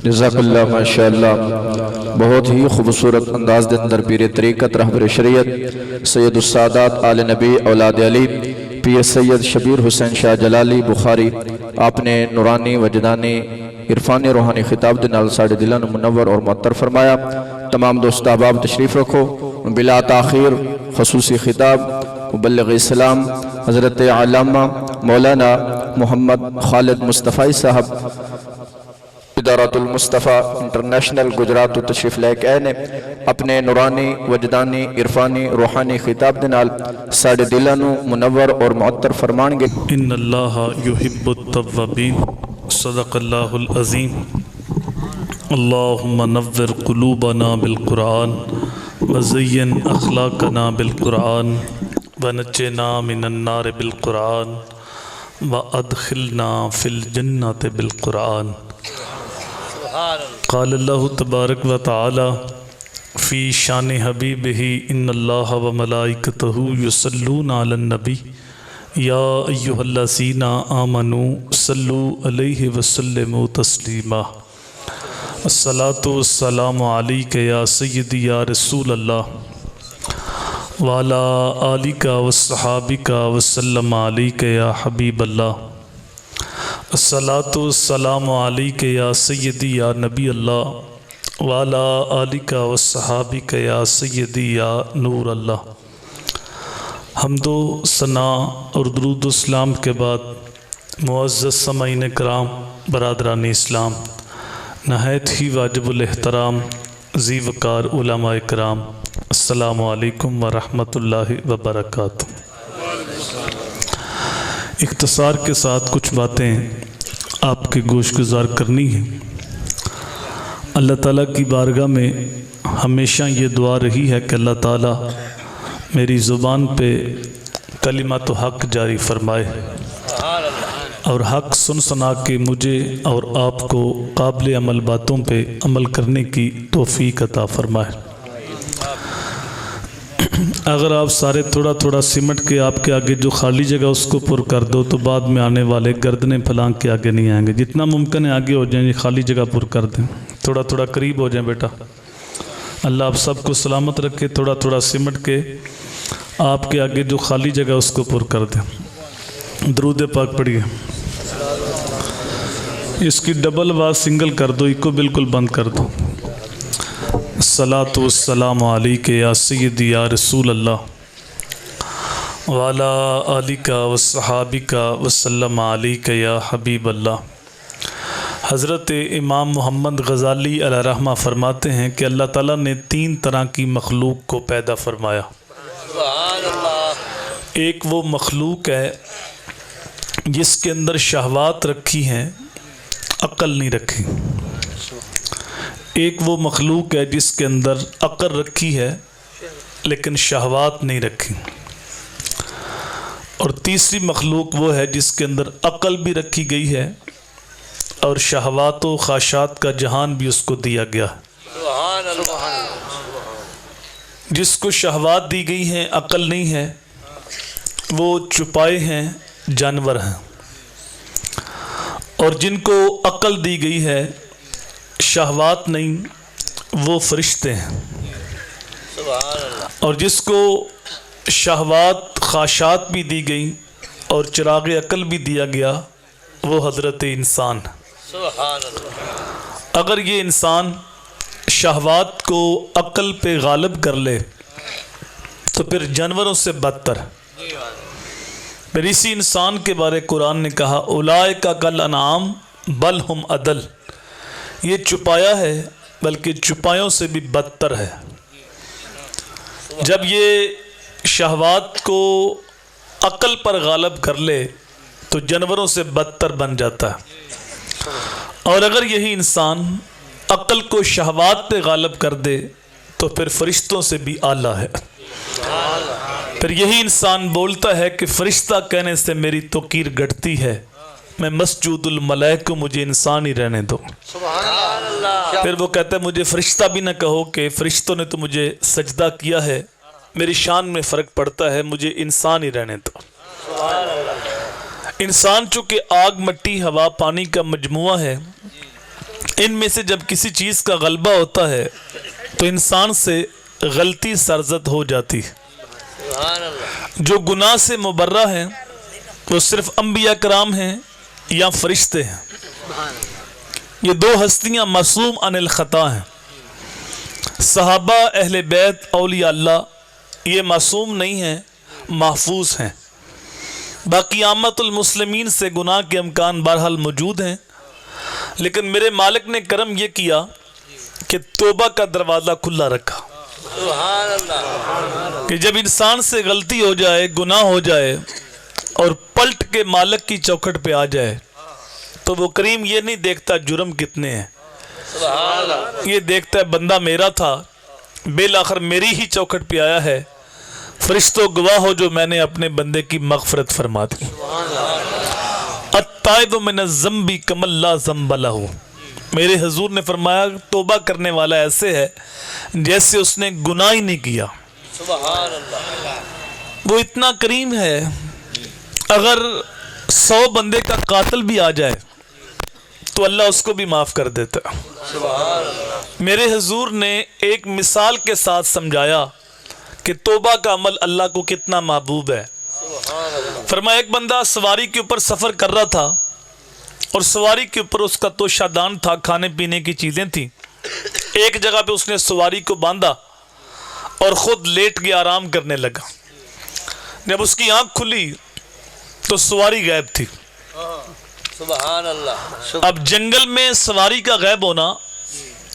جزاک اللہ ماشاءاللہ بہت ہی خوبصورت انداز دے اندر پیر طریقت رہبر شریعت سید السادات آل نبی اولاد علی پیر سید شبیر حسین شاہ جلالی بخاری آپ نے نورانی وجدانی عرفانی روحانی خطاب دے نال ساڑھے دلان منور اور معطر فرمایا۔ تمام دوست احباب تشریف رکھو۔ بلا تاخیر خصوصی خطاب مبلغ اسلام حضرت علامہ مولانا محمد خالد مصطفی صاحب ادارت المصطفیٰ انٹرنیشنل گجرات تشریف لے کے آئے اپنے نورانی وجدانی عرفانی روحانی خطاب دنال ساڑھے دلانو منور اور معطر فرمان گے۔ ان اللہ یحب التوابین صدق اللہ العظیم۔ اللہم نور قلوبنا بالقرآن وزین اخلاقنا بالقرآن ونجنا من النار بالقرآن وادخلنا فی الجنة بالقرآن۔ قال اللہ تبارک و تعالی فی شان حبیبہ ان اللہ و ملائکتہ یصلون علی النبی یا ایہا الذین آمنوا صلوا علیہ وسلموا تسلیما۔ الصلاۃ والسلام علیک یا سیدی یا رسول اللہ وعلی آلک وصحابک وسلم علیک یا حبیب اللہ۔ الصلاۃ والسلام علیک یا سیدی یا نبی اللہ وعلی آلک وصحابک یا سیدی یا نور اللہ۔ حمد و ثناء اور درود و اسلام کے بعد معزز سامعین کرام برادران اسلام، نہایت ہی واجب الاحترام ذی وقار علماء کرام، السلام علیکم ورحمۃ اللہ وبرکاتہ۔ اختصار کے ساتھ کچھ باتیں آپ کے گوش گزار کرنی ہیں۔ اللہ تعالیٰ کی بارگاہ میں ہمیشہ یہ دعا رہی ہے کہ اللہ تعالیٰ میری زبان پہ کلمۃ حق جاری فرمائے اور حق سن سنا کے مجھے اور آپ کو قابل عمل باتوں پہ عمل کرنے کی توفیق عطا فرمائے۔ اگر آپ سارے تھوڑا تھوڑا سمٹ کے آپ کے آگے جو خالی جگہ اس کو پر کر دو تو بعد میں آنے والے گردنیں پھلانگ کے آگے نہیں آئیں گے۔ جتنا ممکن ہے آگے ہو جائیں، یہ خالی جگہ پر کر دیں، تھوڑا تھوڑا قریب ہو جائیں بیٹا۔ اللہ آپ سب کو سلامت رکھے۔ تھوڑا تھوڑا سمٹ کے آپ کے آگے جو خالی جگہ اس کو پر کر دیں۔ درود پاک پڑھیے۔ اس کی ڈبل آواز سنگل کر دو، ایک کو بالکل بند کر دو۔ الصلاۃ والسلام علیک یا سیدی یا رسول اللہ وعلی آلک وصحابک وسلم علیک یا حبیب اللہ۔ حضرت امام محمد غزالی علیہ رحمہ فرماتے ہیں کہ اللہ تعالیٰ نے 3 طرح کی مخلوق کو پیدا فرمایا۔ ایک وہ مخلوق ہے جس کے اندر شہوات رکھی ہیں، عقل نہیں رکھی۔ ایک وہ مخلوق ہے جس کے اندر عقل رکھی ہے لیکن شہوات نہیں رکھی۔ اور تیسری مخلوق وہ ہے جس کے اندر عقل بھی رکھی گئی ہے اور شہوات و خواہشات کا جہان بھی اس کو دیا گیا ہے۔ جس کو شہوات دی گئی ہیں، عقل نہیں ہے، وہ چھپائے ہیں، جانور ہیں، اور جن کو عقل دی گئی ہے، شہوات نہیں، وہ فرشتے ہیں۔ اور جس کو شہوات خواہشات بھی دی گئی اور چراغ عقل بھی دیا گیا، وہ حضرت انسان۔ اگر یہ انسان شہوات کو عقل پہ غالب کر لے تو پھر جانوروں سے بدتر۔ پھر اسی انسان کے بارے قرآن نے کہا اولئک کالانعام بل ہم اضل، یہ چھپایا ہے بلکہ چھپایوں سے بھی بدتر ہے۔ جب یہ شہوات کو عقل پر غالب کر لے تو جانوروں سے بدتر بن جاتا ہے، اور اگر یہی انسان عقل کو شہوات پہ غالب کر دے تو پھر فرشتوں سے بھی اعلیٰ ہے۔ پھر یہی انسان بولتا ہے کہ فرشتہ کہنے سے میری توقیر گھٹتی ہے، میں مسجود الملائکہ کو مجھے انسان ہی رہنے دو۔ پھر وہ کہتا ہے مجھے فرشتہ بھی نہ کہو کہ فرشتوں نے تو مجھے سجدہ کیا ہے، میری شان میں فرق پڑتا ہے، مجھے انسان ہی رہنے دو۔ انسان چونکہ آگ مٹی ہوا پانی کا مجموعہ ہے، ان میں سے جب کسی چیز کا غلبہ ہوتا ہے تو انسان سے غلطی سرزد ہو جاتی ہے۔ جو گناہ سے مبرہ ہیں وہ صرف انبیاء کرام ہیں یا فرشتے ہیں۔ یہ دو ہستیاں معصوم عن الخطا ہیں۔ صحابہ، اہل بیت، اولیاء اللہ یہ معصوم نہیں ہیں، محفوظ ہیں۔ باقی عامت المسلمین سے گناہ کے امکان بہرحال موجود ہیں، لیکن میرے مالک نے کرم یہ کیا کہ توبہ کا دروازہ کھلا رکھا کہ جب انسان سے غلطی ہو جائے، گناہ ہو جائے اور پلٹ کے مالک کی چوکھٹ پہ آ جائے تو وہ کریم یہ نہیں دیکھتا جرم کتنے ہیں، یہ دیکھتا ہے بندہ میرا تھا، بالآخر میری ہی چوکھٹ پہ آیا ہے، فرشتوں گواہ ہو جو میں نے اپنے بندے کی مغفرت فرما دی۔ التائب من الذنب کمن لا ذنب لہ، میرے حضور نے فرمایا توبہ کرنے والا ایسے ہے جیسے اس نے گناہ ہی نہیں کیا۔ وہ اتنا کریم ہے، اگر 100 بندے کا قاتل بھی آ جائے تو اللہ اس کو بھی معاف کر دیتا۔ میرے حضور نے ایک مثال کے ساتھ سمجھایا کہ توبہ کا عمل اللہ کو کتنا محبوب ہے۔ فرمایا ایک بندہ سواری کے اوپر سفر کر رہا تھا اور سواری کے اوپر اس کا توشہ دان تھا، کھانے پینے کی چیزیں تھیں۔ ایک جگہ پہ اس نے سواری کو باندھا اور خود لیٹ گیا، آرام کرنے لگا۔ جب اس کی آنکھ کھلی تو سواری غائب تھی۔ سبحان اللہ۔ اب جنگل میں سواری کا غائب ہونا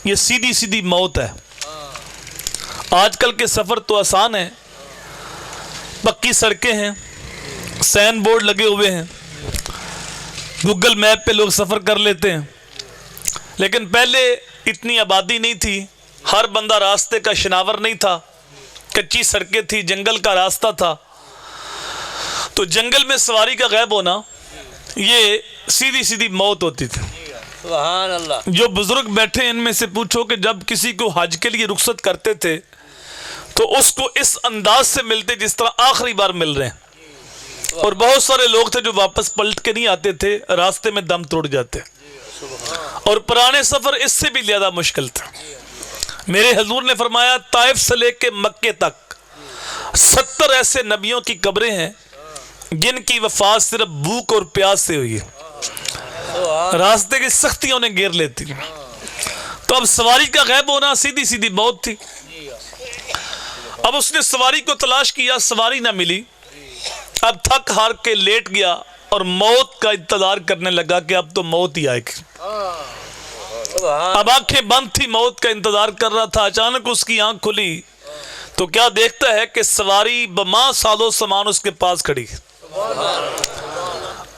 یہ سیدھی سیدھی موت ہے۔ آج کل کے سفر تو آسان ہے، پکی سڑکیں ہیں، سائن بورڈ لگے ہوئے ہیں، گوگل میپ پہ لوگ سفر کر لیتے ہیں، لیکن پہلے اتنی آبادی نہیں تھی، ہر بندہ راستے کا شناور نہیں تھا، کچی سڑکیں تھی، جنگل کا راستہ تھا، تو جنگل میں سواری کا غائب ہونا یہ سیدھی سیدھی موت ہوتی تھی۔ سبحان اللہ۔ جو بزرگ بیٹھے ان میں سے پوچھو کہ جب کسی کو حج کے لیے رخصت کرتے تھے تو اس کو اس انداز سے ملتے جس طرح آخری بار مل رہے ہیں، اور بہت سارے لوگ تھے جو واپس پلٹ کے نہیں آتے تھے، راستے میں دم توڑ جاتے، اور پرانے سفر اس سے بھی زیادہ مشکل تھا۔ میرے حضور نے فرمایا طائف سے لے کے مکے تک 70 ایسے نبیوں کی قبریں ہیں جن کی وفات صرف بھوک اور پیاس سے ہوئی ہے، راستے کی سختیوں نے گھیر لیتی۔ تو اب سواری کا غائب ہونا سیدھی سیدھی موت تھی۔ اب اس نے سواری کو تلاش کیا، سواری نہ ملی، اب تھک ہار کے لیٹ گیا اور موت کا انتظار کرنے لگا کہ اب تو موت ہی آئے گی۔ اب آنکھیں بند تھی، موت کا انتظار کر رہا تھا، اچانک اس کی آنکھ کھلی تو کیا دیکھتا ہے کہ سواری بما سالو سامان اس کے پاس کھڑی۔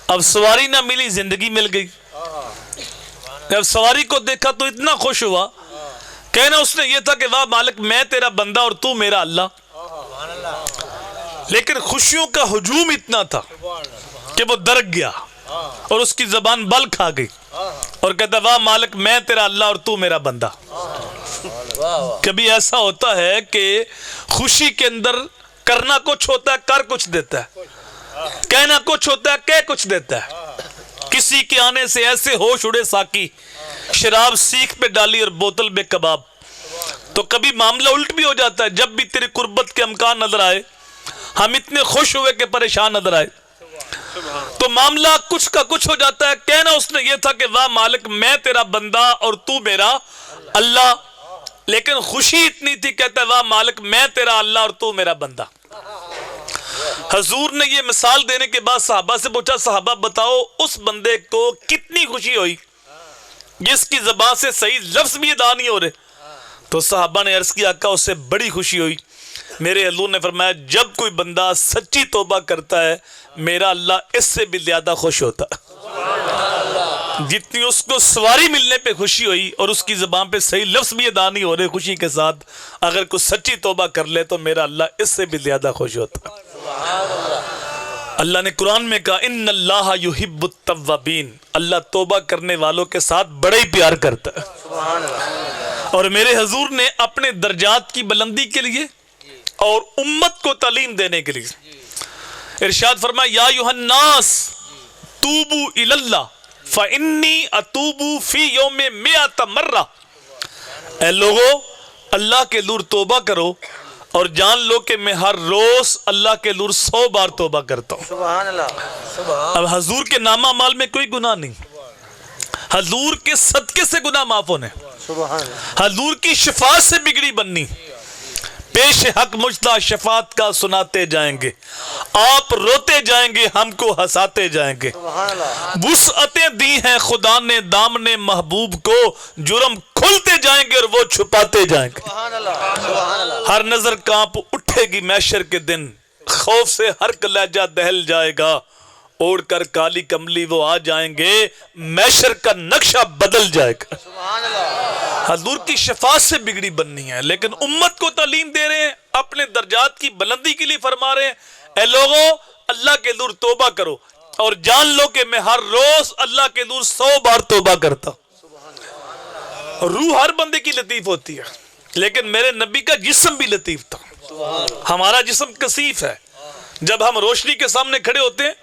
اب سواری نہ ملی، زندگی مل گئی۔ جب سواری کو دیکھا تو اتنا خوش ہوا، کہنا اس نے یہ تھا کہ واہ مالک میں تیرا بندہ اور تو میرا اللہ، لیکن خوشیوں کا ہجوم اتنا تھا کہ وہ درک گیا اور اس کی زبان بل کھا گئی اور کہتا واہ مالک میں تیرا اللہ اور تو میرا بندہ۔ کبھی ایسا ہوتا ہے کہ خوشی کے اندر کرنا کچھ ہوتا ہے، کر کچھ دیتا ہے، کہنا کچھ ہوتا ہے، کہہ کچھ دیتا ہے۔ کسی کے آنے سے ایسے ہوش اڑے ساکی، شراب سیخ پہ ڈالی اور بوتل میں کباب۔ تو کبھی معاملہ الٹ بھی ہو جاتا ہے، جب بھی تیری قربت کے امکان نظر آئے ہم اتنے خوش ہوئے کہ پریشان نظر آئے، تو معاملہ کچھ کا کچھ ہو جاتا ہے۔ کہنا اس نے یہ تھا کہ واہ مالک میں تیرا بندہ اور تو میرا اللہ، لیکن خوشی اتنی تھی، کہتا ہے واہ مالک میں تیرا اللہ اور تو میرا بندہ۔ حضور نے یہ مثال دینے کے بعد صحابہ سے پوچھا صحابہ بتاؤ اس بندے کو کتنی خوشی ہوئی جس کی زبان سے صحیح لفظ بھی ادا نہیں ہو رہے؟ تو صحابہ نے عرض کیا آقا اسے بڑی خوشی ہوئی۔ میرے حضور نے فرمایا جب کوئی بندہ سچی توبہ کرتا ہے میرا اللہ اس سے بھی زیادہ خوش ہوتا ہے۔ جتنی اس کو سواری ملنے پہ خوشی ہوئی اور اس کی زبان پہ صحیح لفظ بھی ادا نہیں ہو رہے خوشی کے ساتھ، اگر کوئی سچی توبہ کر لے تو میرا اللہ اس سے بھی زیادہ خوش ہوتا ہے۔ اللہ نے قرآن میں کہا ان اللہ یحب التوابین، اللہ توبہ کرنے والوں کے ساتھ بڑا ہی پیار کرتا ہے۔ اور میرے حضور نے اپنے درجات کی بلندی کے لیے اور امت کو تعلیم دینے کے لیے ارشاد فرمایا یا ایھا الناس توبوا الی اللہ فَإِنِّي أَتُوبُ فِي يَوْمِ مِئَةَ مرہ، اے لوگو اللہ کے لور توبہ کرو اور جان لو کہ میں ہر روز اللہ کے لور 100 بار توبہ کرتا ہوں۔ سبحان اللہ، سبحان اب حضور کے نامہ اعمال میں کوئی گناہ نہیں، حضور کے صدقے سے گناہ معاف ہونے، سبحان اللہ، حضور کی شفاعت سے بگڑی بننی، پیش حق مجدہ شفاعت کا سناتے جائیں گے، آپ روتے جائیں گے، ہم کو ہنساتے جائیں گے۔ سبحان اللہ، وسعتیں دی ہیں خدا نے دامن محبوب کو، جرم کھلتے جائیں گے اور وہ چھپاتے جائیں گے۔ سبحان اللہ، سبحان اللہ، ہر نظر کانپ اٹھے گی محشر کے دن، خوف سے ہر کلیجہ دہل جائے گا، اوڑھ کر کالی کملی وہ آ جائیں گے، محشر کا نقشہ بدل جائے گا۔ سبحان اللہ، حضور کی شفاعت سے بگڑی بننی ہے، لیکن امت کو تعلیم دے رہے ہیں، اپنے درجات کی بلندی کے لیے فرما رہے ہیں، اے لوگو اللہ کے لور توبہ کرو اور جان لو کہ میں ہر روز اللہ کے لور 100 بار توبہ کرتا ہوں۔ روح ہر بندے کی لطیف ہوتی ہے، لیکن میرے نبی کا جسم بھی لطیف تھا۔ ہمارا جسم کثیف ہے، جب ہم روشنی کے سامنے کھڑے ہوتے ہیں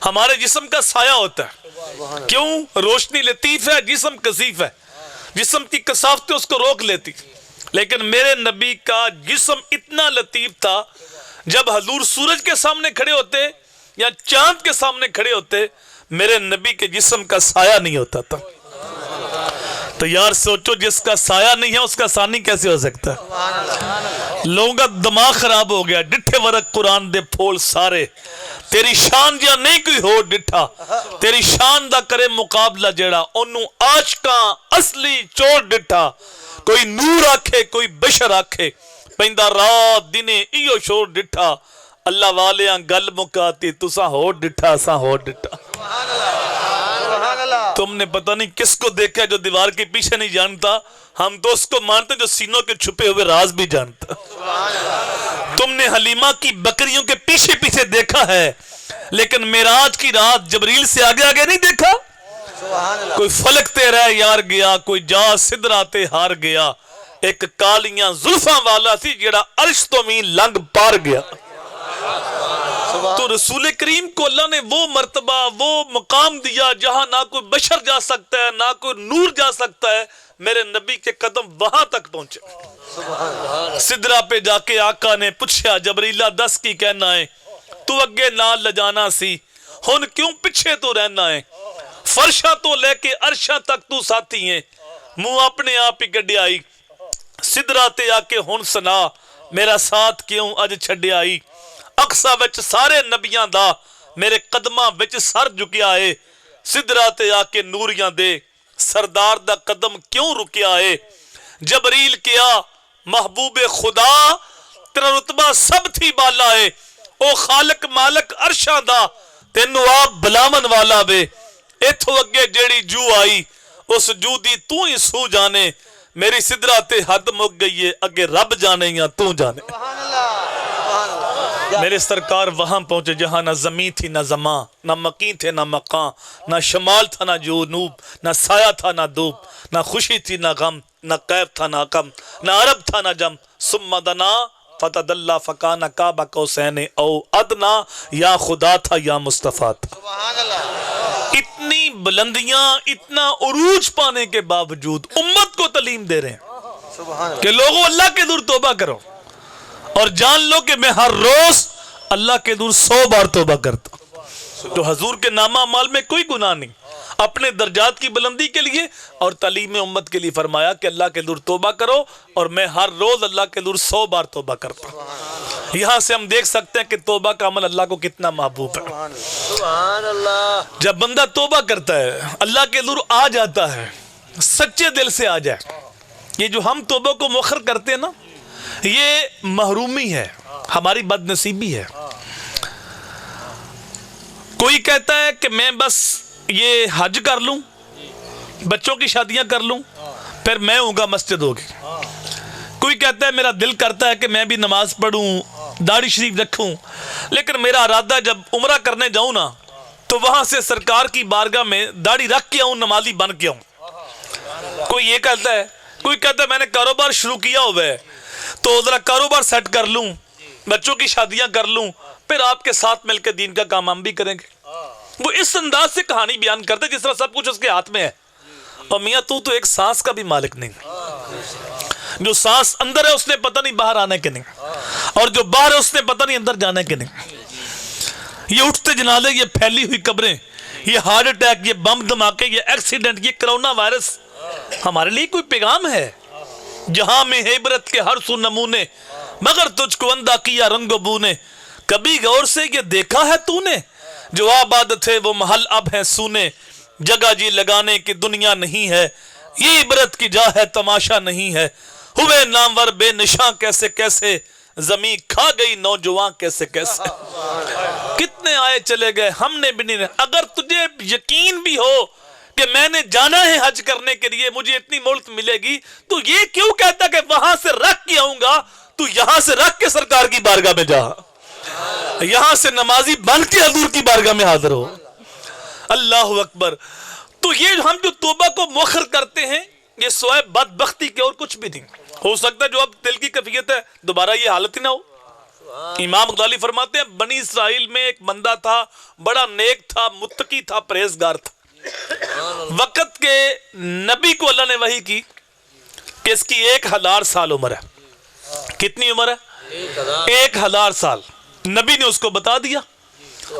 ہمارے جسم کا سایہ ہوتا ہے۔ کیوں؟ روشنی لطیف ہے، جسم کثیف ہے، جسم کی کثافتیں اس کو روک لیتی، لیکن میرے نبی کا جسم اتنا لطیف تھا، جب حضور سورج کے سامنے کھڑے ہوتے یا چاند کے سامنے کھڑے ہوتے میرے نبی کے جسم کا سایہ نہیں ہوتا تھا۔ تو یار سوچو، جس کا سایہ نہیں ہے اس کا ثانی کیسے ہو سکتا ہے؟ لوگوں کا دماغ خراب ہو گیا، ڈٹھے ورق قرآن دے پھول سارے، تیری شان جا نہیں کوئی ہو ڈٹھا، تیری شان دا کرے مقابلہ جیڑا، انہوں آشکاں اصلی چوڑ ڈٹھا، کوئی نور آکھے کوئی بشر آکھے، پیندہ رات دینے ایو شور ڈٹھا، اللہ والیاں گل مکاتی تساں ہو ڈٹھا ساں ہو ڈٹھا۔ سبحان اللہ، تم نے پتہ نہیں کس کو دیکھا جو دیوار کے پیچھے نہیں جانتا، ہم تو اس کو مانتے جو سینوں کے چھپے ہوئے راز بھی جانتا۔ تم نے حلیمہ کی بکریوں کے پیچھے پیچھے دیکھا ہے، لیکن معراج کی رات جبریل سے آگے آگے نہیں دیکھا۔ سبحان اللہ، کوئی فلک تے رہ یار گیا، کوئی جا سدراتے ہار گیا، ایک کالیاں زلفاں والا سی جڑا عرش تو مین لنگ پار گیا۔ تو رسول کریم کو اللہ نے وہ مرتبہ وہ مقام دیا جہاں نہ کوئی بشر جا سکتا ہے نہ کوئی نور جا سکتا ہے، میرے نبی کے قدم وہاں تک پہنچے۔ سدرا پہ جا کے آقا نے پوچھا، جبریلہ دس کی کہنا ہے، تو اگے نال لجانا سی، ہن کیوں پیچھے تو رہنا ہے، فرشاں تو لے کے عرشاں تک تو ساتھی ہیں، منہ اپنے آپ ہی گڈے آئی، سدرا تے آ کے ہن سنا میرا ساتھ کیوں اج چھڈے آئی، اقصا وچ سارے نبیاں دا میرے قدماں وچ سر جھکیا ہے، سدرا تے آ کے نوریاں دے سردار دا قدم کیوں رکیا ہے، جبریل کیا محبوب خدا تیرا رتبہ سب تھی بالا ہے، او خالق مالک عرشاں دا تینو آپ بلاون والا بے، ایتھو اگے جیڑی جو آئی اس جو دی تو ہی سو جانے، میری سدرا تے حد مک گئی ہے، اگے رب جانے یا تو جانے۔ سبحان اللہ، سبحان اللہ، میرے سرکار وہاں پہنچے جہاں نہ زمین تھی نہ زماں، نہ مکین تھے نہ مکان، نہ شمال تھا نہ جنوب، نہ سایہ تھا نہ دھوپ، نہ خوشی تھی نہ غم، نہ قیف تھا نہ کم، نہ عرب تھا نہ جم، ثم دنا فتدلی فکان قاب قوسین او ادنا، یا خدا تھا یا مصطفیٰ تھا۔ سبحان اللہ، اتنی بلندیاں، اتنا عروج پانے کے باوجود امت کو تعلیم دے رہے ہیں سبحان اللہ، کہ لوگوں اللہ کے دور توبہ کرو اور جان لو کہ میں ہر روز اللہ کے دور 100 بار توبہ کرتا ہوں۔ تو حضور کے نامہ اعمال میں کوئی گناہ نہیں، اپنے درجات کی بلندی کے لیے اور تعلیم امت کے لیے فرمایا کہ اللہ کے دور توبہ کرو اور میں ہر روز اللہ کے دور 100 بار توبہ کرتا ہوں۔ یہاں سے ہم دیکھ سکتے ہیں کہ توبہ کا عمل اللہ کو کتنا محبوب ہے۔ سبحان اللہ، جب بندہ توبہ کرتا ہے اللہ کے دور آ جاتا ہے، سچے دل سے آ جائے۔ یہ جو ہم توبہ کو مؤخر کرتے ہیں نا، یہ محرومی ہے، ہماری بد نصیبی ہے۔ کوئی کہتا ہے کہ میں بس یہ حج کر لوں، بچوں کی شادیاں کر لوں، پھر میں ہوں گا مسجد ہوگی۔ کوئی کہتا ہے میرا دل کرتا ہے کہ میں بھی نماز پڑھوں، داڑھی شریف رکھوں، لیکن میرا ارادہ جب عمرہ کرنے جاؤں نا تو وہاں سے سرکار کی بارگاہ میں داڑھی رکھ کے آؤں، نمازی بن کے آؤں۔ کوئی یہ کہتا ہے، کوئی کہتا ہے میں نے کاروبار شروع کیا ہوا ہے تو ذرا کاروبار سیٹ کر لوں، بچوں کی شادیاں کر لوں، پھر آپ کے ساتھ مل کے دین کا کام ہم بھی کریں گے۔ وہ اس انداز سے کہانی بیان کرتے جس طرح سب کچھ اس کے ہاتھ میں ہے. اور میاں تو ایک سانس کا بھی مالک نہیں. جو سانس اندر ہے اس نے پتہ نہیں باہر آنے کے نہیں, اور جو باہر ہے اس نے پتہ نہیں اندر جانے کے نہیں. یہ اٹھتے جنازے, یہ پھیلی ہوئی قبریں, یہ ہارٹ اٹیک, یہ بم دھماکے, یہ ایکسیڈنٹ, یہ کرونا وائرس ہمارے لیے کوئی پیغام ہے؟ جہاں میں عبرت کے ہر سو نمونے, مگر تجھ کو اندھا کیا رنگ و بو نے. کبھی غور سے یہ دیکھا ہے تو نے, جو آباد تھے وہ محل اب ہیں سونے. جگہ جی لگانے کی دنیا نہیں ہے, یہ عبرت کی جا ہے تماشا نہیں ہے. ہوئے نامور بے نشاں کیسے کیسے, زمین کھا گئی نوجوان کیسے کیسے. کتنے آئے چلے گئے ہم نے بھی نہیں. اگر تجھے یقین بھی ہو کہ میں نے جانا ہے حج کرنے کے لیے, مجھے اتنی مہلت ملے گی, تو یہ کیوں کہتا کہ وہاں سے رکھ کے آؤں گا؟ تو یہاں سے رکھ کے سرکار کی بارگاہ میں جا, یہاں سے نمازی بن کے حضور کی بارگاہ میں حاضر ہو. اللہ اکبر. تو یہ ہم جو توبہ کو مؤخر کرتے ہیں, یہ سوائے بدبختی کے اور کچھ بھی نہیں. ہو سکتا ہے جو اب دل کی کیفیت ہے دوبارہ یہ حالت ہی نہ ہو. امام غزالی فرماتے ہیں بنی اسرائیل میں ایک بندہ تھا, بڑا نیک تھا, متقی تھا, پرہیزگار تھا. وقت کے نبی کو اللہ نے وحی کی کہ اس کی 1000 سال عمر ہے. کتنی عمر ہے؟ 1000 سال. نبی نے اس کو بتا دیا.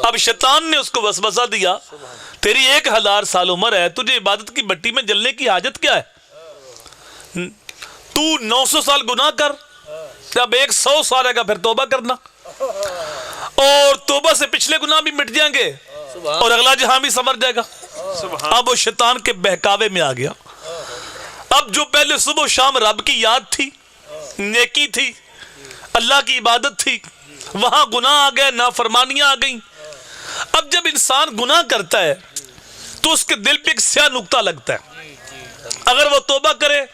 اب شیطان نے اس کو وسوسہ دیا, تیری 1000 سال عمر ہے, تجھے عبادت کی بٹی میں جلنے کی حاجت کیا ہے؟ تو 900 سال گناہ کر, اب 100 سال ہے گا پھر توبہ کرنا, اور توبہ سے پچھلے گناہ بھی مٹ جائیں گے اور اگلا جہاں بھی سمر جائے گا. اب وہ شیطان کے بہکاوے میں آ گیا. اب جو پہلے صبح و شام رب کی یاد تھی, نیکی تھی, اللہ کی عبادت تھی, وہاں گناہ آ گئے, نافرمانیاں آ گئیں. اب جب انسان گناہ کرتا ہے تو اس کے دل پہ ایک سیاہ نقطہ لگتا ہے. اگر وہ توبہ کرے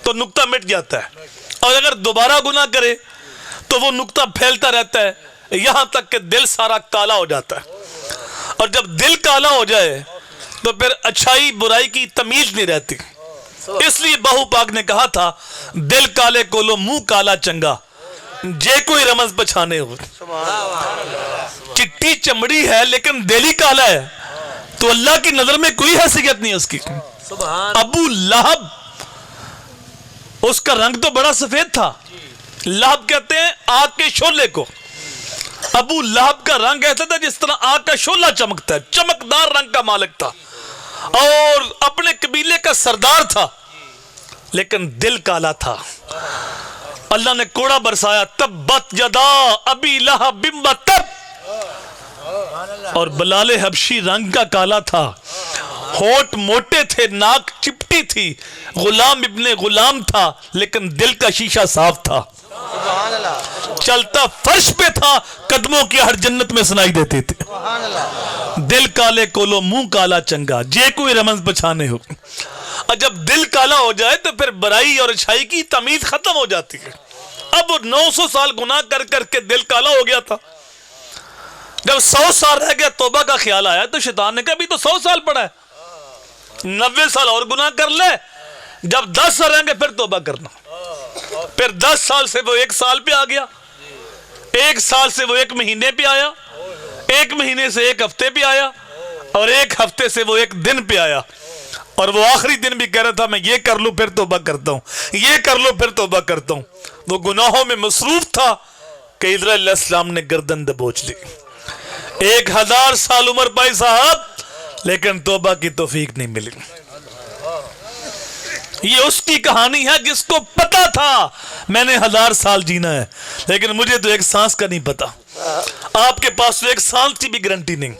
تو نقطہ مٹ جاتا ہے, اور اگر دوبارہ گناہ کرے تو وہ نقطہ پھیلتا رہتا ہے, یہاں تک کہ دل سارا کالا ہو جاتا ہے. اور جب دل کالا ہو جائے تو پھر اچھائی برائی کی تمیز نہیں رہتی. اس لیے بہو پاک نے کہا تھا دل کالے کو لو منہ کالا چنگا, جے کوئی رمز پچھانے ہو. چٹی چمڑی ہے لیکن دل ہی کالا ہے تو اللہ کی نظر میں کوئی حیثیت نہیں اس کی. ابو لہب, اس کا رنگ تو بڑا سفید تھا. لہب کہتے ہیں آگ کے شعلے کو. ابو لہب کا رنگ ایسا تھا جس طرح آگ کا شعلہ چمکتا ہے, چمکدار رنگ کا مالک تھا, اور اپنے قبیلے کا سردار تھا, لیکن دل کالا تھا. اللہ نے کوڑا برسایا, تبت یدا ابی لہب و تب. اور بلال حبشی رنگ کا کالا تھا, ہونٹ موٹے تھے, ناک چپٹی تھی, غلام ابن غلام تھا, لیکن دل کا شیشہ صاف تھا. چلتا فرش پہ تھا, قدموں کی ہر جنت میں سنائی دیتے تھے. دل کالے کو لو منہ کالا چنگا, جے کوئی رمز بچھانے ہو. اور جب دل کالا ہو جائے تو پھر برائی اور اچھائی کی تمیز ختم ہو جاتی ہے. اب وہ 900 سال گناہ کر کر کے دل کالا ہو گیا تھا. جب 100 سال رہ گیا توبہ کا خیال آیا تو شیطان نے کہا بھی تو 100 سال پڑا ہے, 90 سال اور گناہ کر لے, جب 10 سال رہیں گے پھر توبہ کرنا. پھر 10 سال سے وہ 1 سال پہ آ گیا, 1 سال سے وہ 1 مہینے پہ آیا, 1 مہینے سے 1 ہفتے پہ آیا, اور 1 ہفتے سے وہ 1 دن پہ آیا. اور وہ آخری دن بھی کہہ رہا تھا میں یہ کر لوں پھر توبہ کرتا ہوں, یہ کر لوں پھر توبہ کرتا ہوں. وہ گناہوں میں مصروف تھا کہ ادھر علیہ السلام نے گردن دبوچ لی. 1000 سال عمر پائی صاحب, لیکن توبہ کی توفیق نہیں ملی. یہ اس کی کہانی ہے جس کو پتا تھا میں نے 1000 سال جینا ہے, لیکن مجھے تو 1 سانس کا نہیں پتا. آپ کے پاس تو 1 سانس کی بھی گارنٹی نہیں.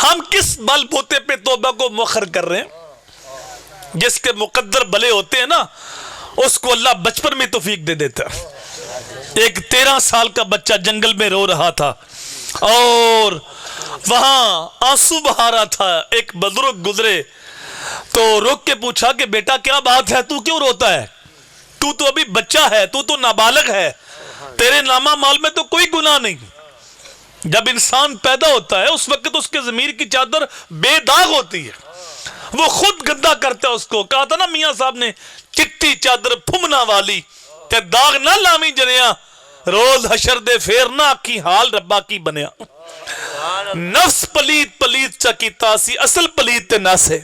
ہم کس بل بوتے پہ توبہ کو مؤخر کر رہے ہیں؟ جس کے مقدر بلے ہوتے ہیں نا, اس کو اللہ بچپن میں توفیق دے دیتا. ایک 13 سال کا بچہ جنگل میں رو رہا تھا اور وہاں آنسو بہا رہا تھا. ایک بزرگ گزرے تو رک کے پوچھا کہ بیٹا کیا بات ہے, تو کیوں روتا ہے؟ تو تو ابھی بچہ ہے, تو تو نابالغ ہے, تیرے نامہ مال میں تو کوئی گناہ نہیں. جب انسان پیدا ہوتا ہے اس وقت اس کے ضمیر کی چادر بے داغ ہوتی ہے, وہ خود گندا کرتا ہے اس کو. کہا تھا نا میاں صاحب نے, چٹی چادر پھمنا والی تے داغ نہ لامی جنیا, روز حشر دے پھیر نہ آکھی حال ربا کی بنیا. نفس پلیت پلیت چکی تاسی اصل پلیت نس ہے.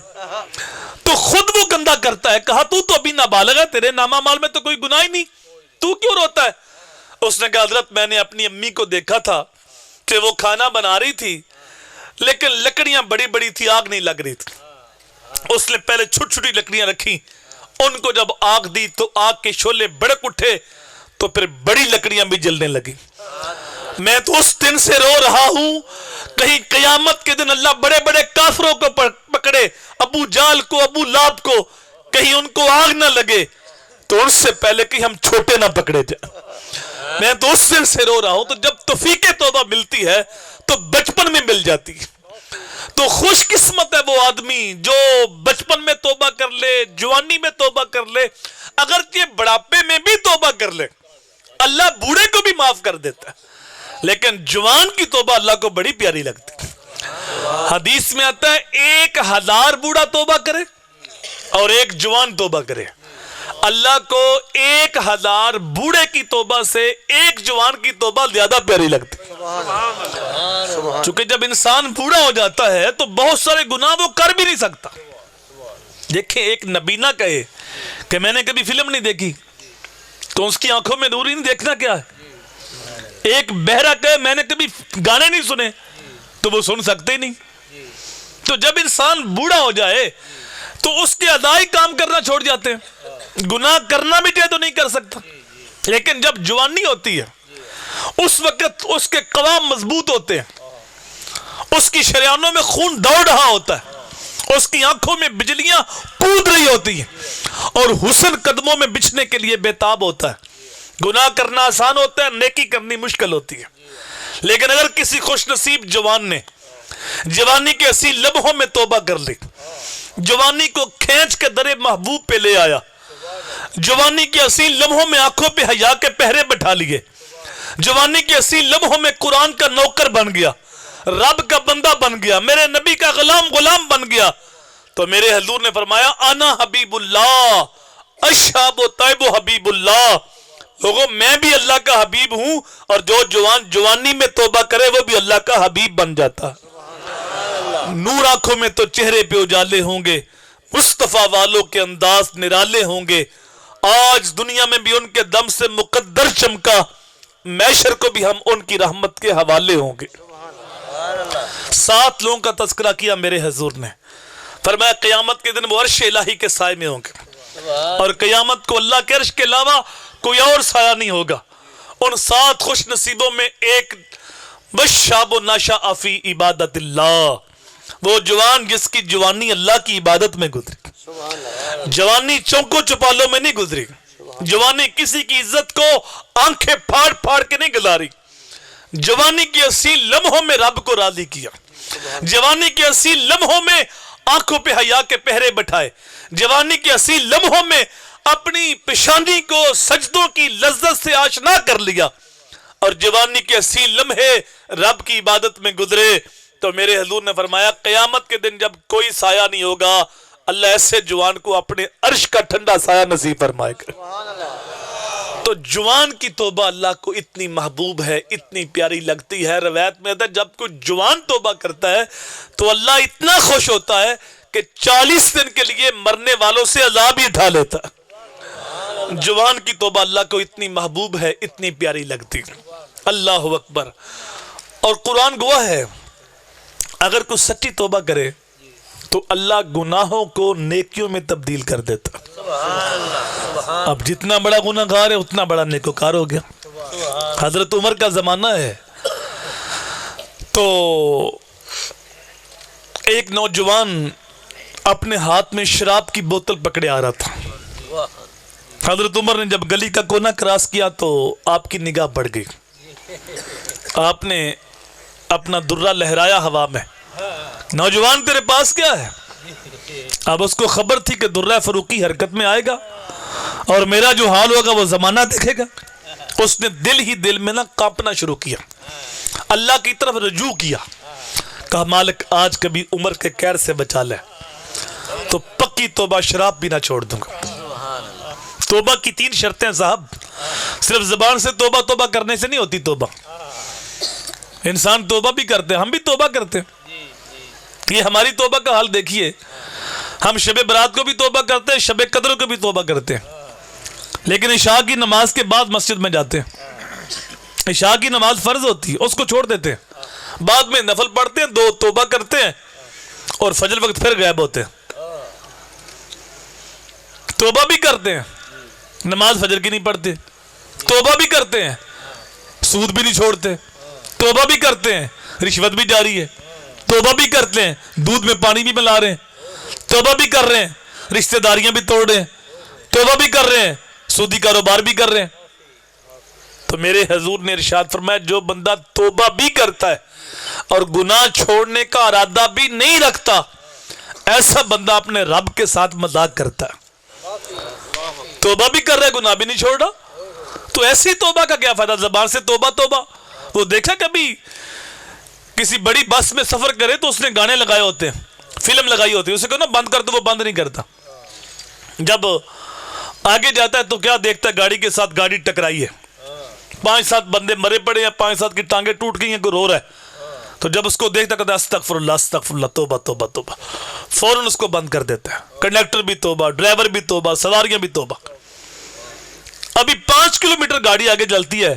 تو خود وہ گندا کرتا ہے. کہا تو ابھی نابالغ ہے, تیرے نامہ مال میں تو کوئی گناہ ہی نہیں, تو کیوں روتا ہے؟ اس نے کہا حضرت میں نے اپنی امی کو دیکھا تھا کہ وہ کھانا بنا رہی تھی لیکن لکڑیاں بڑی بڑی تھی, آگ نہیں لگ رہی تھی. اس نے پہلے چھوٹی چھوٹی لکڑیاں رکھی, ان کو جب آگ دی تو آگ کے شعلے بڑک اٹھے تو پھر بڑی لکڑیاں بھی جلنے لگی. میں تو اس دن سے رو رہا ہوں کہیں قیامت کے دن اللہ بڑے بڑے کافروں کو پکڑے, ابو جال کو, ابو لاب کو, کہیں ان کو آگ نہ لگے تو ان سے پہلے کہ ہم چھوٹے نہ پکڑے جائیں. میں تو اس دن سے رو رہا ہوں. تو جب توفیق توبہ ملتی ہے تو بچپن میں مل جاتی ہے. تو خوش قسمت ہے وہ آدمی جو بچپن میں توبہ کر لے, جوانی میں توبہ کر لے, اگرچہ بڑھاپے میں بھی توبہ کر لے اللہ بوڑھے کو بھی معاف کر دیتا ہے, لیکن جوان کی توبہ اللہ کو بڑی پیاری لگتی ہے. حدیث میں آتا ہے 1000 بوڑھا توبہ کرے اور 1 جوان توبہ کرے. اللہ کو 1000 بوڑھے کی توبہ سے 1 جوان کی توبہ زیادہ پیاری لگتی. چونکہ جب انسان بوڑھا ہو جاتا ہے تو بہت سارے گناہ وہ کر بھی نہیں سکتا. دیکھیں ایک نبی نہ کہے کہ میں نے کبھی فلم نہیں دیکھی تو اس کی آنکھوں میں نور ہی نہیں دیکھنا کیا ہے. ایک بہرا کہے میں نے کبھی گانے نہیں سنے تو وہ سن سکتے ہی نہیں. تو جب انسان بوڑھا ہو جائے تو اس کے ادائی کام کرنا چھوڑ جاتے ہیں. گناہ کرنا بھی چاہے تو نہیں کر سکتا. لیکن جب جوانی ہوتی ہے اس وقت اس کے قوام مضبوط ہوتے ہیں, اس کی شریانوں میں خون دوڑ رہا ہوتا ہے, اس کی آنکھوں میں بجلیاں کود رہی ہوتی ہیں اور حسن قدموں میں بچھنے کے لیے بےتاب ہوتا ہے. گناہ کرنا آسان ہوتا ہے, نیکی کرنی مشکل ہوتی ہے. لیکن اگر کسی خوش نصیب جوان نے جوانی کے اسی لمحوں میں توبہ کر لی, جوانی کو کھینچ کے در محبوب پہ لے آیا, جوانی کے اسی لمحوں میں آنکھوں پہ حیا کے پہرے بٹھا لیے, جوانی کے اسی لمحوں میں قرآن کا نوکر بن گیا, رب کا بندہ بن گیا, میرے نبی کا غلام بن گیا, تو میرے حضور نے فرمایا انا حبیب اللہ اشہاب و طیب و حبیب اللہ. لوگوں میں بھی اللہ کا حبیب ہوں اور جو جوان جوانی میں توبہ کرے وہ بھی اللہ کا حبیب بن جاتا. نور آنکھوں میں تو چہرے پہ اجالے ہوں گے, مصطفیٰ والوں کے انداز نرالے ہوں گے. آج دنیا میں بھی ان کے دم سے مقدر چمکا, محشر کو بھی ہم ان کی رحمت کے حوالے ہوں گے. 7 لوگوں کا تذکرہ کیا میرے حضور نے, فرمایا قیامت کے دن وہ عرش الہی کے سائے میں ہوں گے اور قیامت کو اللہ کے عرش کے علاوہ کوئی اور سایہ نہیں ہوگا. ان 7 خوش نصیبوں میں ایک بشاب و ناشا فی عبادت اللہ, وہ جوان جس کی جوانی اللہ کی عبادت میں گزری. جوانی چونکو چپالوں میں نہیں گزری, جوانی کسی کی عزت کو آنکھیں پھاڑ پھاڑ کے نہیں گزاری, جوانی کے اسی لمحوں میں رب کو راضی کیا, جوانی کے اسی لمحوں میں آنکھوں پہ حیا کے پہرے بٹھائے, جوانی کے اسی لمحوں میں اپنی پیشانی کو سجدوں کی لذت سے آشنا کر لیا, اور جوانی کے اسی لمحے رب کی عبادت میں گزرے. تو میرے حضور نے فرمایا قیامت کے دن جب کوئی سایہ نہیں ہوگا اللہ ایسے جوان کو اپنے عرش کا ٹھنڈا سایہ نصیب فرمائے گا. تو جوان کی توبہ اللہ کو اتنی محبوب ہے, اتنی پیاری لگتی ہے. روایت میں آتا ہے جب کوئی جوان توبہ کرتا ہے تو اللہ اتنا خوش ہوتا ہے کہ 40 دن کے لیے مرنے والوں سے عذاب ہی اٹھا لیتا. جوان کی توبہ اللہ کو اتنی محبوب ہے, اتنی پیاری لگتی. اللہ اکبر. اور قرآن گواہ ہے اگر کوئی سچی توبہ کرے تو اللہ گناہوں کو نیکیوں میں تبدیل کر دیتا. اب جتنا بڑا گناہ گار ہے اتنا بڑا نیکوکار ہو گیا. حضرت عمر کا زمانہ ہے تو ایک نوجوان اپنے ہاتھ میں شراب کی بوتل پکڑے آ رہا تھا. حضرت عمر نے جب گلی کا کونا کراس کیا تو آپ کی نگاہ بڑھ گئی. آپ نے اپنا درہ لہرایا ہوا میں, نوجوان تیرے پاس کیا ہے؟ اب اس کو خبر تھی کہ درہ فروقی حرکت میں آئے گا اور میرا جو حال ہوگا وہ زمانہ دیکھے گا. اس نے دل ہی دل میں کانپنا شروع کیا, اللہ کی طرف رجوع کیا, کہا مالک آج کبھی عمر کے قہر سے بچا لے تو پکی توبہ شراب بھی نہ چھوڑ دوں گا. توبہ کی 3 شرطیں صاحب, صرف زبان سے توبہ توبہ کرنے سے نہیں ہوتی توبہ. انسان توبہ بھی کرتے ہیں، ہم بھی توبہ کرتے ہیں. یہ ہماری توبہ کا حال دیکھیے. ہم شب برات کو بھی توبہ کرتے ہیں، شب قدر کو بھی توبہ کرتے ہیں، لیکن عشاء کی نماز کے بعد مسجد میں جاتے ہیں. عشاء کی نماز فرض ہوتی ہے، اس کو چھوڑ دیتے ہیں، بعد میں نفل پڑھتے ہیں، 2 توبہ کرتے ہیں اور فجر وقت پھر غائب ہوتے ہیں. توبہ بھی کرتے ہیں، نماز فجر کی نہیں پڑھتے. توبہ بھی کرتے ہیں، سود بھی نہیں چھوڑتے. توبہ بھی کرتے ہیں، رشوت بھی جاری ہے. توبہ بھی کرتے ہیں، دودھ میں پانی بھی ملا رہے ہیں. توبہ بھی کر رہے ہیں، رشتہ داریاں بھی توڑ رہے ہیں. توبہ بھی کر رہے ہیں، سودی کاروبار بھی کر رہے ہیں. تو میرے حضور نے ارشاد فرمایا جو بندہ توبہ بھی کرتا ہے اور گناہ چھوڑنے کا ارادہ بھی نہیں رکھتا، ایسا بندہ اپنے رب کے ساتھ مذاق کرتا ہے. توبہ بھی کر رہا ہے، گناہ بھی نہیں چھوڑ رہا، تو ایسی توبہ کا کیا فائدہ؟ زبان سے توبہ توبہ. وہ دیکھا کبھی کسی بڑی بس میں سفر کرے تو اس نے گانے لگائے ہوتے ہیں، فلم لگائی ہوتی ہے، اسے کہو نا بند کر تو وہ بند نہیں کرتا. جب آگے جاتا ہے تو کیا دیکھتا ہے؟ گاڑی کے ساتھ گاڑی ٹکرائی ہے، 5-7 بندے مرے پڑے ہیں، 5-7 کی ٹانگیں ٹوٹ گئی ہیں، کوئی رو رہا ہے. تو جب اس کو دیکھتا کہتا ہے استغفر اللہ استغفر اللہ، توبہ توبہ توبہ، فوراً اس کو بند کر دیتا ہے. کنڈکٹر بھی توبہ، ڈرائیور بھی توبہ، سواریاں بھی توبہ. ابھی 5 کلومیٹر گاڑی آگے چلتی ہے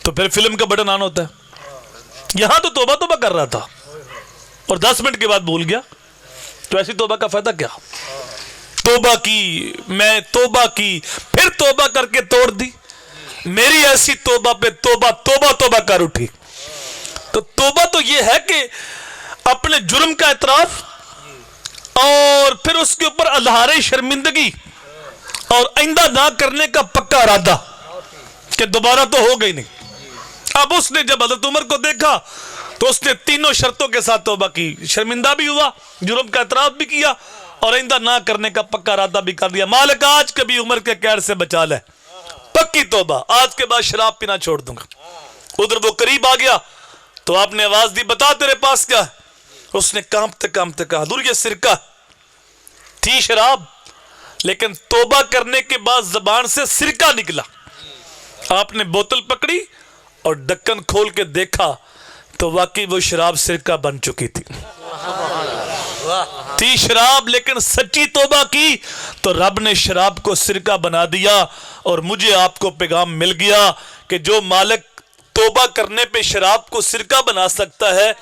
تو پھر فلم کا بٹن آن ہوتا ہے. یہاں تو توبہ توبہ کر رہا تھا اور 10 منٹ کے بعد بھول گیا، تو ایسی توبہ کا فائدہ کیا؟ توبہ کی، میں توبہ کی، پھر توبہ کر کے توڑ دی. میری ایسی توبہ پہ توبہ توبہ توبہ کر اٹھی. تو توبہ تو یہ ہے کہ اپنے جرم کا اعتراف اور پھر اس کے اوپر اظہار شرمندگی اور آئندہ نہ کرنے کا پکا ارادہ کہ دوبارہ تو ہو گئی نہیں. اب اس نے جب حضرت عمر کو دیکھا تو اس نے 3 شرطوں کے ساتھ توبہ کی، شرمندہ بھی ہوا، جرم کا اعتراف بھی کیا اور آئندہ نہ کرنے کا پکا ارادہ بھی کر لیا. مالک آج کبھی عمر کے قید سے بچا لے، پکی توبہ، آج کے بعد شراب پینا چھوڑ دوں گا. ادھر وہ قریب آ گیا تو آپ نے آواز دی بتا تیرے پاس کیا ہے؟ اس نے کانپتے کانپتے کہا حضور یہ سرکہ تھی، شراب، لیکن توبہ کرنے کے بعد زبان سے سرکہ نکلا. آپ نے بوتل پکڑی اور ڈکن کھول کے دیکھا تو واقعی وہ شراب سرکہ بن چکی تھی. تھی شراب لیکن سچی توبہ کی تو رب نے شراب کو سرکہ بنا دیا. اور مجھے آپ کو پیغام مل گیا کہ جو مالک توبہ کرنے پہ شراب کو سرکہ بنا سکتا ہے،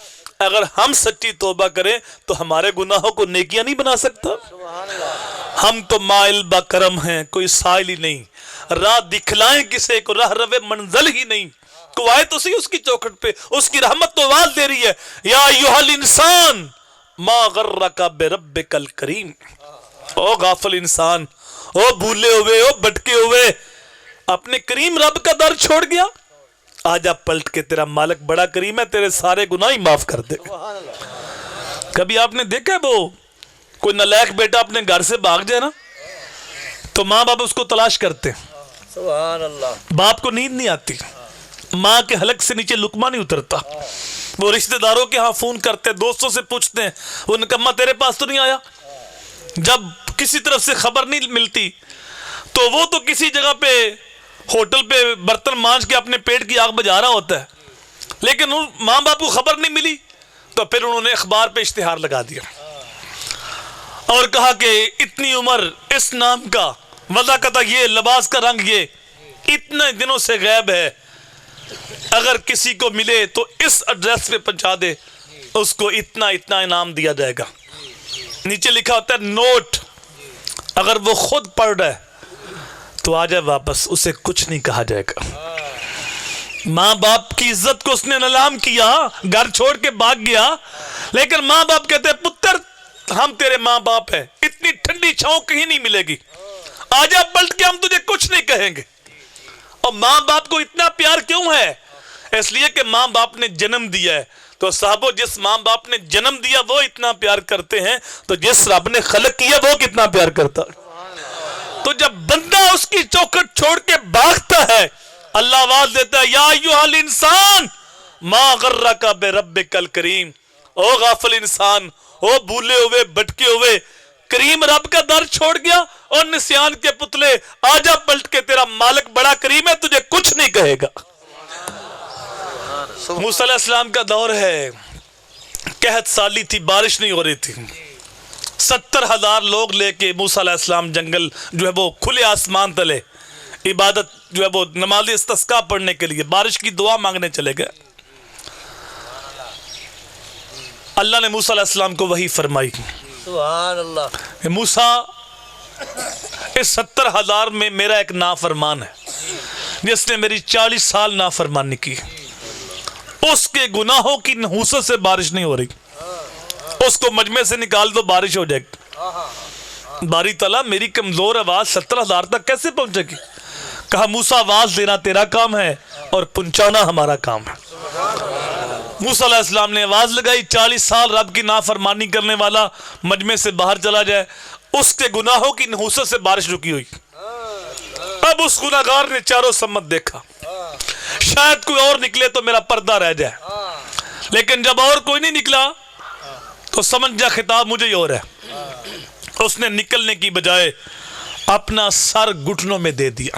اگر ہم سچی توبہ کریں تو ہمارے گناہوں کو نیکیاں نہیں بنا سکتا. ہم تو مائل با کرم ہیں، کوئی سائل ہی نہیں، راہ دکھلائیں کسے کو راہ روے منزل ہی نہیں. تو آئے تو صحیح اس کی چوکھٹ پہ، اس کی رحمت تو آواز دے رہی ہے یا ایھا الانسان ما غرک بربک الکریم. او غافل انسان، او بھولے ہوئے، او بھٹکے ہوئے، اپنے کریم رب کا در چھوڑ گیا. آجا پلٹ کے، تیرا مالک بڑا کریم ہے، تیرے سارے گناہ ہی معاف کر دے. کبھی آپ نے دیکھا ہے وہ کوئی نالائق بیٹا اپنے گھر سے بھاگ جائے نا تو ماں باپ اس کو تلاش کرتے ہیں. سبحان اللہ. باپ کو نیند نہیں آتی، ماں کے حلق سے نیچے لقمہ نہیں اترتا. وہ رشتہ داروں کے ہاں فون کرتے ہیں، دوستوں سے پوچھتے ہیں، وہ نکمہ تیرے پاس تو نہیں آیا. جب کسی طرف سے خبر نہیں ملتی تو وہ تو کسی جگہ پہ ہوٹل پہ برتن مانج کے اپنے پیٹ کی آگ بجھا رہا ہوتا ہے، لیکن ماں باپ کو خبر نہیں ملی تو پھر انہوں نے اخبار پہ اشتہار لگا دیا اور کہا کہ اتنی عمر اس نام کا، وضاقتہ یہ، لباس کا رنگ یہ، اتنے دنوں سے غائب ہے، اگر کسی کو ملے تو اس ایڈریس پہ پہنچا دے، اس کو اتنا اتنا انعام دیا جائے گا. نیچے لکھا ہوتا ہے نوٹ، اگر وہ خود پڑھ رہا ہے تو آ جائے واپس، اسے کچھ نہیں کہا جائے گا. ماں باپ کی عزت کو اس نے نیلام کیا، گھر چھوڑ کے بھاگ گیا، لیکن ماں باپ کہتے ہیں پتر ہم تیرے ماں باپ ہیں، اتنی ٹھنڈی چھاؤں کہیں نہیں ملے گی، آ جا پلٹ کے، ہم تجھے کچھ نہیں کہیں گے. اور ماں باپ کو اتنا پیار کیوں ہے؟ اس لیے کہ ماں باپ نے جنم دیا ہے. تو صاحبو جس ماں باپ نے جنم دیا وہ اتنا پیار کرتے ہیں تو جس رب نے خلق کیا وہ کتنا پیار کرتا. تو جب بندہ اس کی چوکھٹ چھوڑ کے بھاگتا ہے، اللہ آواز دیتا ہے یا ایھا الانسان ما غرک بربک الکریم. او غافل انسان، او بھولے ہوئے، بھٹکے ہوئے، کریم رب کا در چھوڑ گیا اور نسیان کے پتلے، آجا پلٹ کے، تیرا مالک بڑا کریم ہے، تجھے کچھ نہیں کہے گا. موسیٰ علیہ السلام کا دور ہے، قحط سالی تھی، بارش نہیں ہو رہی تھی، 70,000 لوگ لے کے موسیٰ علیہ السلام جنگل جو ہے وہ کھلے آسمان تلے عبادت جو ہے وہ نماز استسقاء پڑھنے کے لیے بارش کی دعا مانگنے چلے گئے۔ اللہ نے موسیٰ علیہ السلام کو وحی فرمائی سبحان اللہ۔ کہ موسیٰ اس 70,000 میں میرا ایک نافرمان ہے جس نے میری 40 سال نافرمانی کی، اس کے گناہوں کی نحوست سے بارش نہیں ہو رہی، اس کو مجمع سے نکال دو بارش ہو جائے گی۔ باری تعالیٰ میری کمزور آواز 70,000 تک کیسے پہنچے گی؟ کہا موسیٰ آواز دینا تیرا کام ہے اور پہنچانا ہمارا کام ہے۔ موسیٰ علیہ السلام نے آواز لگائی، 40 سال رب کی نافرمانی کرنے والا مجمع سے باہر چلا جائے، اس کے گناہوں کی نحوست سے بارش رکی ہوئی۔ اب اس گناہگار نے چاروں سمت دیکھا، شاید کوئی اور نکلے تو میرا پردہ رہ جائے، لیکن جب اور کوئی نہیں نکلا تو سمجھ جا خطاب مجھے ہی اور ہے۔ اس نے نکلنے کی بجائے اپنا سر گھٹنوں میں دے دیا،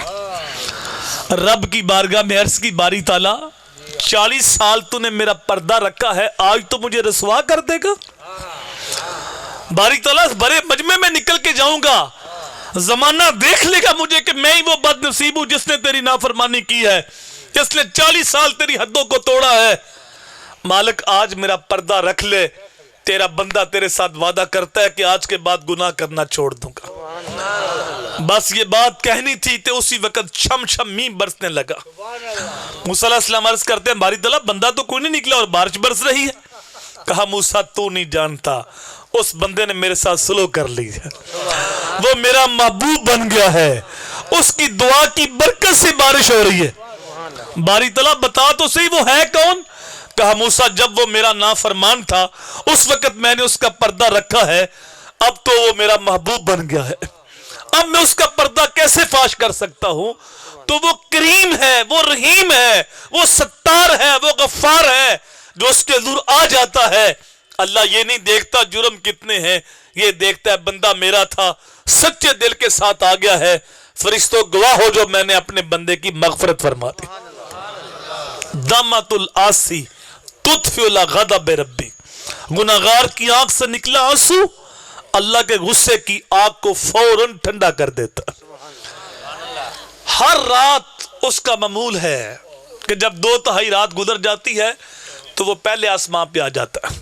رب کی بارگاہ میں عرض کی باری تعالیٰ 40 سال تو نے میرا پردہ رکھا ہے، آج تو مجھے رسوا کر دے گا؟ باری تعالیٰ بڑے مجمع میں نکل کے جاؤں گا، زمانہ دیکھ لے گا مجھے کہ میں ہی وہ بد نصیب ہوں جس نے تیری نافرمانی کی ہے، جس نے 40 سال تیری حدوں کو توڑا ہے۔ مالک آج میرا پردہ رکھ لے، تیرا بندہ تیرے ساتھ وعدہ کرتا ہے کہ آج کے بعد گناہ کرنا چھوڑ دوں گا۔ بس یہ بات کہنی تھی تو اسی وقت چھم چھم میم برسنے لگا۔ موسیٰ علیہ السلام عرض کرتے ہیں باری تعالیٰ بندہ تو کوئی نہیں نکلا اور بارش برس رہی ہے۔ کہا موسیٰ تو نہیں جانتا، اس بندے نے میرے ساتھ سلو کر لی ہے، وہ میرا محبوب بن گیا ہے، اس کی دعا کی برکت سے بارش ہو رہی ہے۔ باری تعالیٰ بتا تو صحیح وہ ہے کون؟ کہا موسیٰ جب وہ میرا نافرمان تھا اس وقت میں نے اس کا پردہ رکھا ہے، اب تو وہ میرا محبوب بن گیا ہے، اب میں اس کا پردہ کیسے فاش کر سکتا ہوں؟ تو وہ کریم ہے، وہ رحیم ہے، وہ ستار ہے، وہ غفار ہے، جو اس کے حضور آ جاتا ہے۔ اللہ یہ نہیں دیکھتا جرم کتنے ہیں، یہ دیکھتا ہے بندہ میرا تھا، سچے دل کے ساتھ آ گیا ہے، فرشتوں گواہ ہو جو میں نے اپنے بندے کی مغفرت فرما دی۔ دامت العاصی تطفئ غضب ربی، گناہگار کی آنکھ سے نکلا آنسو اللہ کے غصے کی آگ کو فوراً ٹھنڈا کر دیتا۔ ہر رات اس کا معمول ہے کہ جب 2/3 رات گزر جاتی ہے تو وہ پہلے آسمان پہ آ جاتا ہے،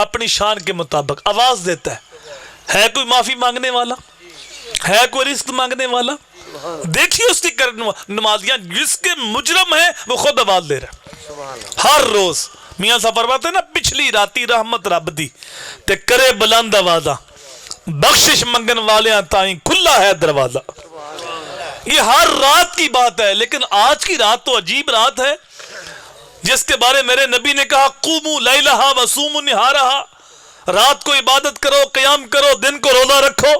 اپنی شان کے مطابق آواز دیتا ہے کوئی معافی مانگنے والا ہے، کوئی رزق مانگنے والا؟ دیکھیے اس کی نمازیاں، جس کے مجرم ہیں وہ خود آواز دے رہا ہے ہر روز۔ میاں صاحب فرماتے ہیں نا پچھلی راتی رحمت رب دی تے کرے بلند آوازاں، بخشش منگن والیاں تائیں کھلا ہے دروازہ۔ یہ ہر رات کی بات ہے، لیکن آج کی رات تو عجیب رات ہے جس کے بارے میرے نبی نے کہا قوموا لیلہا وصوموا نہارہا، رات کو عبادت کرو، قیام کرو، دن کو روزہ رکھو۔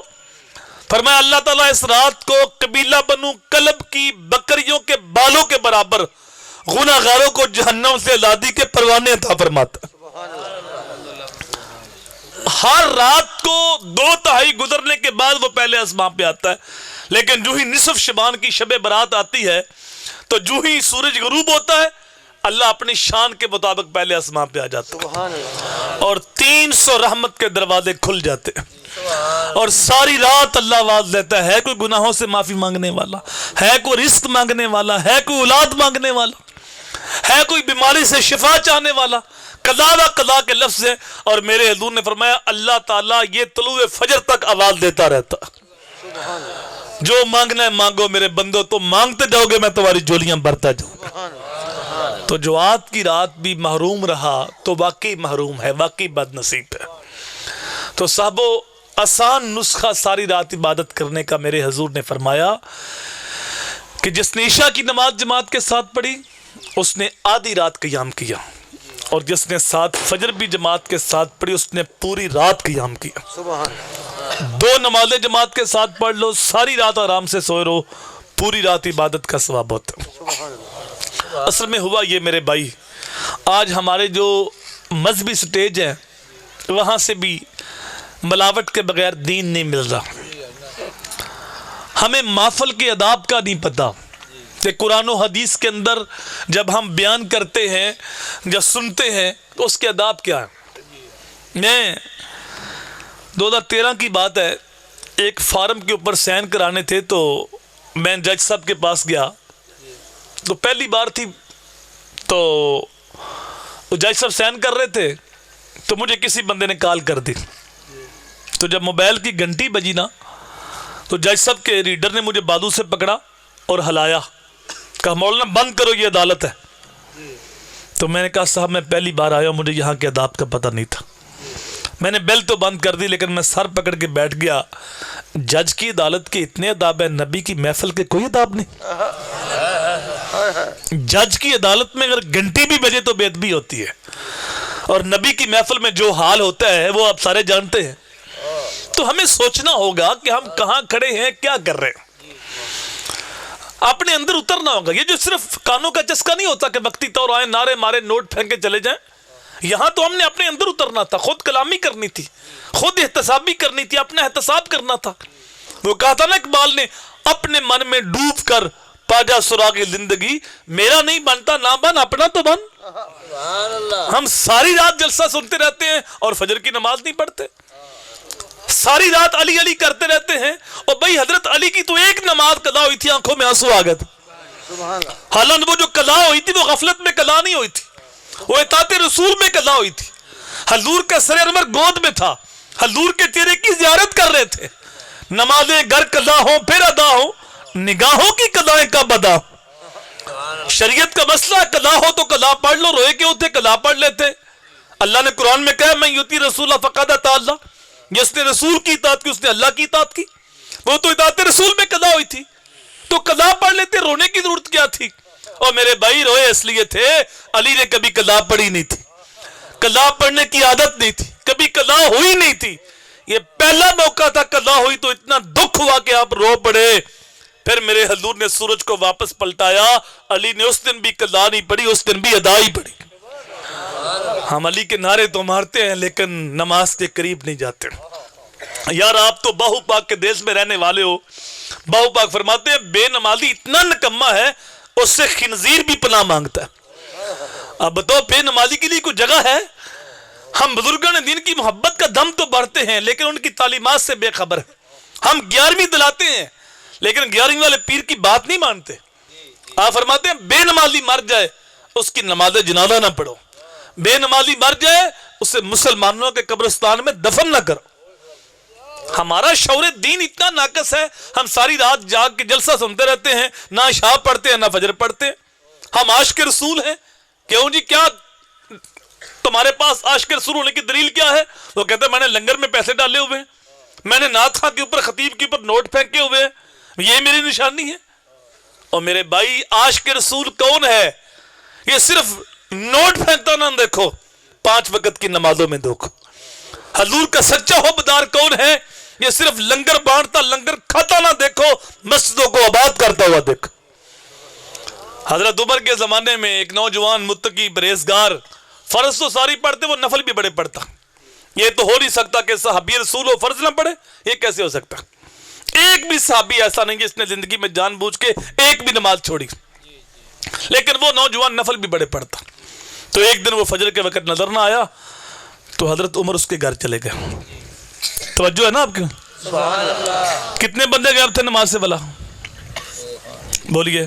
فرمایا اللہ تعالیٰ اس رات کو قبیلہ بنو کلب کی بکریوں کے بالوں کے برابر گناہگاروں کو جہنم سے آزادی کے پروانے عطا فرماتا۔ ہر رات کو 2/3 گزرنے کے بعد وہ پہلے آسمان پہ آتا ہے، لیکن جو ہی نصف شبان کی شب برات آتی ہے تو جو ہی سورج غروب ہوتا ہے اللہ اپنی شان کے مطابق پہلے آسمان پہ آ جاتا ہے اور 300 رحمت کے دروازے کھل جاتے ہیں، اور ساری رات اللہ آواز دیتا ہے کوئی گناہوں سے معافی مانگنے والا ہے، کوئی رزق مانگنے والا ہے، کوئی اولاد مانگنے والا ہے، کوئی بیماری سے شفا چاہنے والا۔ قضا و قضا کے لفظ ہیں، اور میرے حضور نے فرمایا اللہ تعالیٰ یہ طلوع فجر تک آواز دیتا رہتا، جو مانگنا ہے مانگو میرے بندو، تو مانگتے جاؤ گے میں تمہاری جھولیاں بھرتا جاؤں گا۔ تو جو آج کی رات بھی محروم رہا تو واقعی محروم ہے، واقعی بد نصیب ہے۔ تو صاحبو آسان نسخہ ساری رات عبادت کرنے کا میرے حضور نے فرمایا کہ جس نے عشاء کی نماز جماعت کے ساتھ پڑھی اس نے آدھی رات قیام کیا، اور جس نے ساتھ فجر بھی جماعت کے ساتھ پڑھی اس نے پوری رات قیام کیا۔ 2 نمازیں جماعت کے ساتھ پڑھ لو، ساری رات آرام سے سوئے رہو، پوری رات عبادت کا ثواب ہوتا۔ اصل میں ہوا یہ میرے بھائی، آج ہمارے جو مذہبی سٹیج ہے وہاں سے بھی ملاوٹ کے بغیر دین نہیں مل رہا۔ ہمیں محفل کے آداب کا نہیں پتا کہ قرآن و حدیث کے اندر جب ہم بیان کرتے ہیں یا سنتے ہیں تو اس کے آداب کیا ہیں؟ میں 2013 کی بات ہے، ایک فارم کے اوپر سائن کرانے تھے تو میں جج صاحب کے پاس گیا، تو پہلی بار تھی تو جج صاحب سائن کر رہے تھے تو مجھے کسی بندے نے کال کر دی، تو جب موبائل کی گھنٹی بجی نا تو جج صاحب کے ریڈر نے مجھے بازو سے پکڑا اور ہلایا، کہا مولانا بند کرو یہ عدالت ہے۔ تو میں نے کہا صاحب میں پہلی بار آیا ہوں، مجھے یہاں کے آداب کا پتہ نہیں تھا۔ میں نے بیل تو بند کر دی لیکن میں سر پکڑ کے بیٹھ گیا، جج کی عدالت کے اتنے آداب ہیں، نبی کی محفل کے کوئی آداب نہیں۔ جج کی عدالت میں اگر گھنٹی بھی بجے تو بے ادبی ہوتی ہے، اور نبی کی محفل میں جو حال ہوتا ہے وہ آپ سارے جانتے ہیں۔ تو ہمیں سوچنا ہوگا کہ ہم کہاں کھڑے ہیں، کیا کر رہے ہیں، اپنے اندر اترنا ہوگا۔ یہ جو صرف کانوں کا چسکا نہیں ہوتا کہ وقتی طور آئے نعرے مارے نوٹ پھینکے چلے جائیں، یہاں تو ہم نے اپنے اندر اترنا تھا، خود کلامی کرنی تھی، خود احتسابی کرنی تھی، اپنا احتساب کرنا تھا۔ وہ کہا تھا نا اقبال نے، اپنے من میں ڈوب کر پاجا سراغ زندگی، میرا نہیں بنتا نہ بن اپنا تو بن۔ ہم ساری رات جلسہ سنتے رہتے ہیں اور فجر کی نماز نہیں پڑھتے، ساری رات علی علی کرتے رہتے ہیں، اور بھائی حضرت علی کی تو ایک نماز قضا ہوئی تھی، آنکھوں میں آنسو آ گئے تھے۔ حالانکہ وہ جو قضا ہوئی تھی وہ غفلت میں قضا نہیں ہوئی تھی، وہ اطاعت رسول میں قضا ہوئی تھی۔ حضور کا سر انور گود میں تھا، حضور کے چہرے کی زیارت کر رہے تھے۔ نمازیں گر قضا ہوں پھر ادا ہوں، نگاہوں کی قضائیں کب ادا ہوں۔ شریعت کا مسئلہ قضا ہو تو قضا پڑھ لو، روئے کیوں تھے، قضا پڑھ لیتے۔ اللہ نے قرآن میں کہا من یطیع الرسول فقد اطاع اللہ، جس نے رسول کی اطاعت کی اس نے اللہ کی اطاعت کی۔ وہ تو اطاعت رسول میں قضا ہوئی تھی تو قضا پڑھ لیتے، رونے کی ضرورت کیا تھی؟ اور میرے بھائی روئے اس لیے تھے، علی نے کبھی قضا پڑھی نہیں تھی، قضا پڑھنے کی عادت نہیں تھی، کبھی قضا ہوئی نہیں تھی۔ یہ پہلا موقع تھا، قضا ہوئی تو اتنا دکھ ہوا کہ آپ رو پڑے۔ پھر میرے حضور نے سورج کو واپس پلٹایا، علی نے اس دن بھی قضا نہیں پڑھی، اس دن بھی ادا ہی پڑھی۔ ہم علی کے نعرے تو مارتے ہیں لیکن نماز کے قریب نہیں جاتے۔ یار آپ تو باہو پاک کے دیش میں رہنے والے ہو، باہو پاک فرماتے ہیں بے نمازی اتنا نکما ہے اس سے خنزیر بھی پناہ مانگتا ہے۔ اب بتاؤ بے نمازی کے لیے کوئی جگہ ہے؟ ہم بزرگان دین کی محبت کا دم تو بڑھتے ہیں لیکن ان کی تعلیمات سے بے خبر ہیں۔ ہم 11ویں دلاتے ہیں لیکن 11ویں والے پیر کی بات نہیں مانتے۔ آپ فرماتے ہیں بے نمازی مر جائے اس کی نماز جنازہ نہ پڑھو، بے نمازی مر جائے اسے مسلمانوں کے قبرستان میں دفن نہ کرو۔ ہمارا شعور دین اتنا ناقص ہے، ہم ساری رات جاگ کے جلسہ سنتے رہتے ہیں، نہ عشاء پڑھتے ہیں نہ فجر پڑھتے ہیں۔ ہم عاشق رسول ہیں، کیوں جی کیا تمہارے پاس عاشق رسول ہونے کی دلیل کیا ہے؟ وہ کہتے ہیں میں نے لنگر میں پیسے ڈالے ہوئے ہیں، میں نے نعت خواں کے اوپر خطیب کے اوپر نوٹ پھینکے ہوئے ہیں، یہ میری نشانی ہے۔ اور میرے بھائی عاشق رسول کون ہے؟ یہ صرف نوٹ پھینکتا نہ دیکھو، 5 وقت کی نمازوں میں دیکھو۔ حضور کا سچا حبدار کون ہے؟ یہ صرف لنگر بانٹتا لنگر کھاتا نہ دیکھو، مسجدوں کو آباد کرتا ہوا دیکھو۔ حضرت عمر کے زمانے میں ایک نوجوان متقی پرہیزگار، فرض تو ساری پڑھتے، وہ نفل بھی بڑے پڑھتا۔ یہ تو ہو نہیں سکتا کہ صحابی رسول ہو فرض نہ پڑھے، یہ کیسے ہو سکتا؟ ایک بھی صحابی ایسا نہیں جس نے زندگی میں جان بوجھ کے ایک بھی نماز چھوڑی، لیکن وہ نوجوان نفل بھی بڑے پڑھتا۔ تو ایک دن وہ فجر کے وقت نظر نہ آیا تو حضرت عمر اس کے گھر چلے گئے۔ توجہ ہے نا آپ کی؟ کتنے بندے غائب تھے نماز سے بلا؟ بولیے،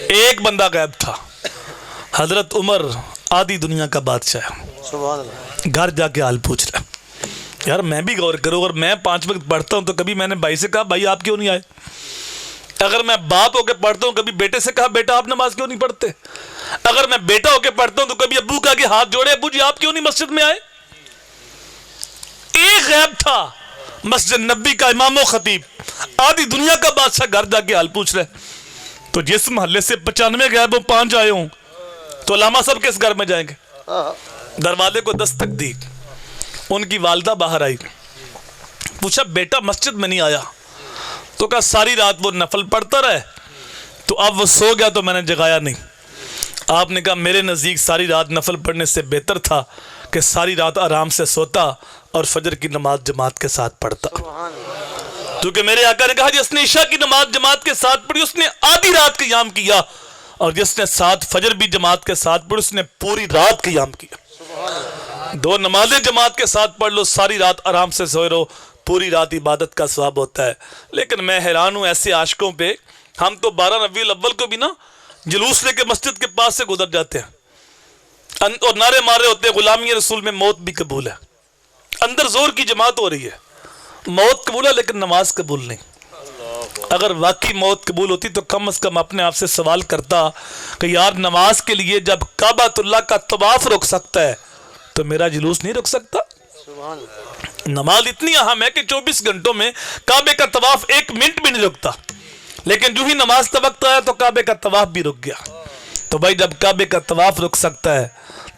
ایک بندہ غائب تھا۔ حضرت عمر آدھی دنیا کا بادشاہ ہے، گھر جا کے حال پوچھ رہا ہے۔ یار میں بھی غور کروں، اگر میں 5 وقت پڑھتا ہوں تو کبھی میں نے بھائی سے کہا بھائی آپ کیوں نہیں آئے؟ اگر میں باپ ہو کے پڑھتا ہوں کبھی بیٹے سے کہا بیٹا آپ نماز کیوں نہیں پڑھتے؟ اگر میں بیٹا ہو کے پڑھتا ہوں تو کبھی ابو کا کے ہاتھ جوڑے ابو جی آپ کیوں نہیں مسجد میں آئے؟ ایک غائب تھا، مسجد نبی کا امام و خطیب، آدھی دنیا کا بادشاہ گھر جا کے حال پوچھ رہے۔ تو جس محلے سے 95 غائب ہوں 5 آئے ہوں تو علامہ صاحب کس گھر میں جائیں گے؟ دروازے کو دستک دی، ان کی والدہ باہر آئی، پوچھا بیٹا مسجد میں نہیں آیا؟ تو کہا ساری رات وہ نفل پڑھتا رہے تو اب وہ سو گیا تو میں نے جگایا نہیں۔ آپ نے کہا میرے نزدیک ساری رات نفل پڑھنے سے بہتر تھا کہ ساری رات آرام سے سوتا اور فجر کی نماز جماعت کے ساتھ پڑھتا۔ کیونکہ میرے آقا نے کہا جس نے عشاء کی نماز جماعت کے ساتھ پڑھی اس نے آدھی رات قیام کیا، اور جس نے ساتھ فجر بھی جماعت کے ساتھ پڑھی اس نے پوری رات قیام کیا۔ دو نمازیں جماعت کے ساتھ پڑھ لو، ساری رات آرام سے سوئے رہو، پوری رات عبادت کا ثواب ہوتا ہے۔ لیکن میں حیران ہوں ایسے عاشقوں پہ، ہم تو 12 ربیع الاول کو بھی نا جلوس لے کے مسجد کے پاس سے گزر جاتے ہیں اور نعرے مارے ہوتے ہیں غلامی رسول میں موت بھی قبول ہے، اندر زور کی جماعت ہو رہی ہے، موت قبول ہے لیکن نماز قبول نہیں۔ اگر واقعی موت قبول ہوتی تو کم از کم اپنے آپ سے سوال کرتا کہ یار نماز کے لیے جب کعبۃ اللہ کا طواف رک سکتا ہے تو میرا جلوس نہیں رک سکتا؟ نماز اتنی اہم ہے کہ 24 گھنٹوں میں کعبے کا طواف 1 منٹ بھی نہیں رکتا، لیکن جو ہی نماز کا وقت آیا تو کعبے کا طواف بھی رک گیا۔ تو بھائی جب کعبے کا طواف رک سکتا ہے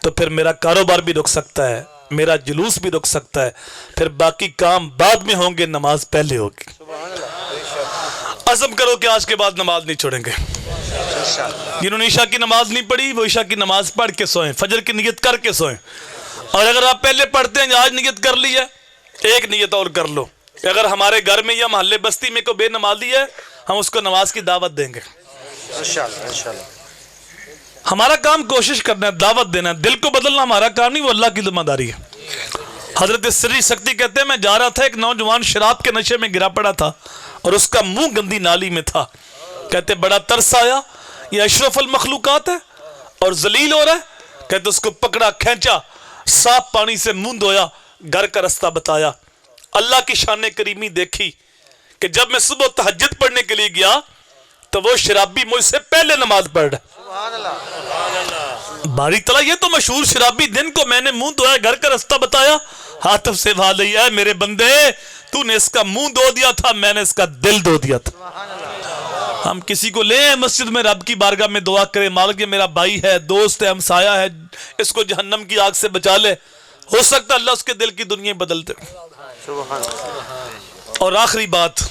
تو پھر میرا کاروبار بھی رک سکتا ہے، میرا جلوس بھی رک سکتا ہے، پھر باقی کام بعد میں ہوں گے، نماز پہلے ہوگی۔ عزم کرو کہ آج کے بعد نماز نہیں چھوڑیں گے۔ جنہوں نے عشاء کی نماز نہیں پڑھی وہ عشاء کی نماز پڑھ کے سوئیں، فجر کی نیت کر کے سوئیں، اور اگر آپ پہلے پڑھتے ہیں آج نیت کر لی ہے، ایک نیت اور کر لو کہ اگر ہمارے گھر میں یا محلے بستی میں کوئی بے نمازی ہے ہم اس کو نماز کی دعوت دیں گے۔ ہمارا کام کوشش کرنا ہے، دعوت دینا ہے، دل کو بدلنا ہمارا کام نہیں، وہ اللہ کی ذمہ داری ہے۔ حضرت سری سکتی کہتے ہیں میں جا رہا تھا، ایک نوجوان شراب کے نشے میں گرا پڑا تھا اور اس کا منہ گندی نالی میں تھا۔ کہتے بڑا ترس آیا، یہ اشرف المخلوقات ہے اور ذلیل ہو رہا ہے۔ کہتے اس کو پکڑا، کھینچا، صاف پانی سے منہ دھویا، گھر کا رستہ بتایا۔ اللہ کی شان کریمی دیکھی کہ جب میں صبح تہجد پڑھنے کے لیے گیا تو وہ شرابی مجھ سے پہلے نماز پڑھ رہا۔ باری تعالیٰ یہ تو مشہور شرابی، دن کو میں نے منہ دھویا، گھر کا رستہ بتایا، ہاتھ سے بھا لئی، اے میرے بندے تو نے اس کا منہ دھو دیا تھا، میں نے اس کا دل دھو دیا تھا۔ ہم کسی کو لے مسجد میں رب کی بارگاہ میں دعا کریں، مالک یہ میرا بھائی ہے، دوست ہے، ہمسایہ ہے، اس کو جہنم کی آگ سے بچا لے، ہو سکتا اللہ اس کے دل کی دنیا بدل دے۔ اور آخری بات،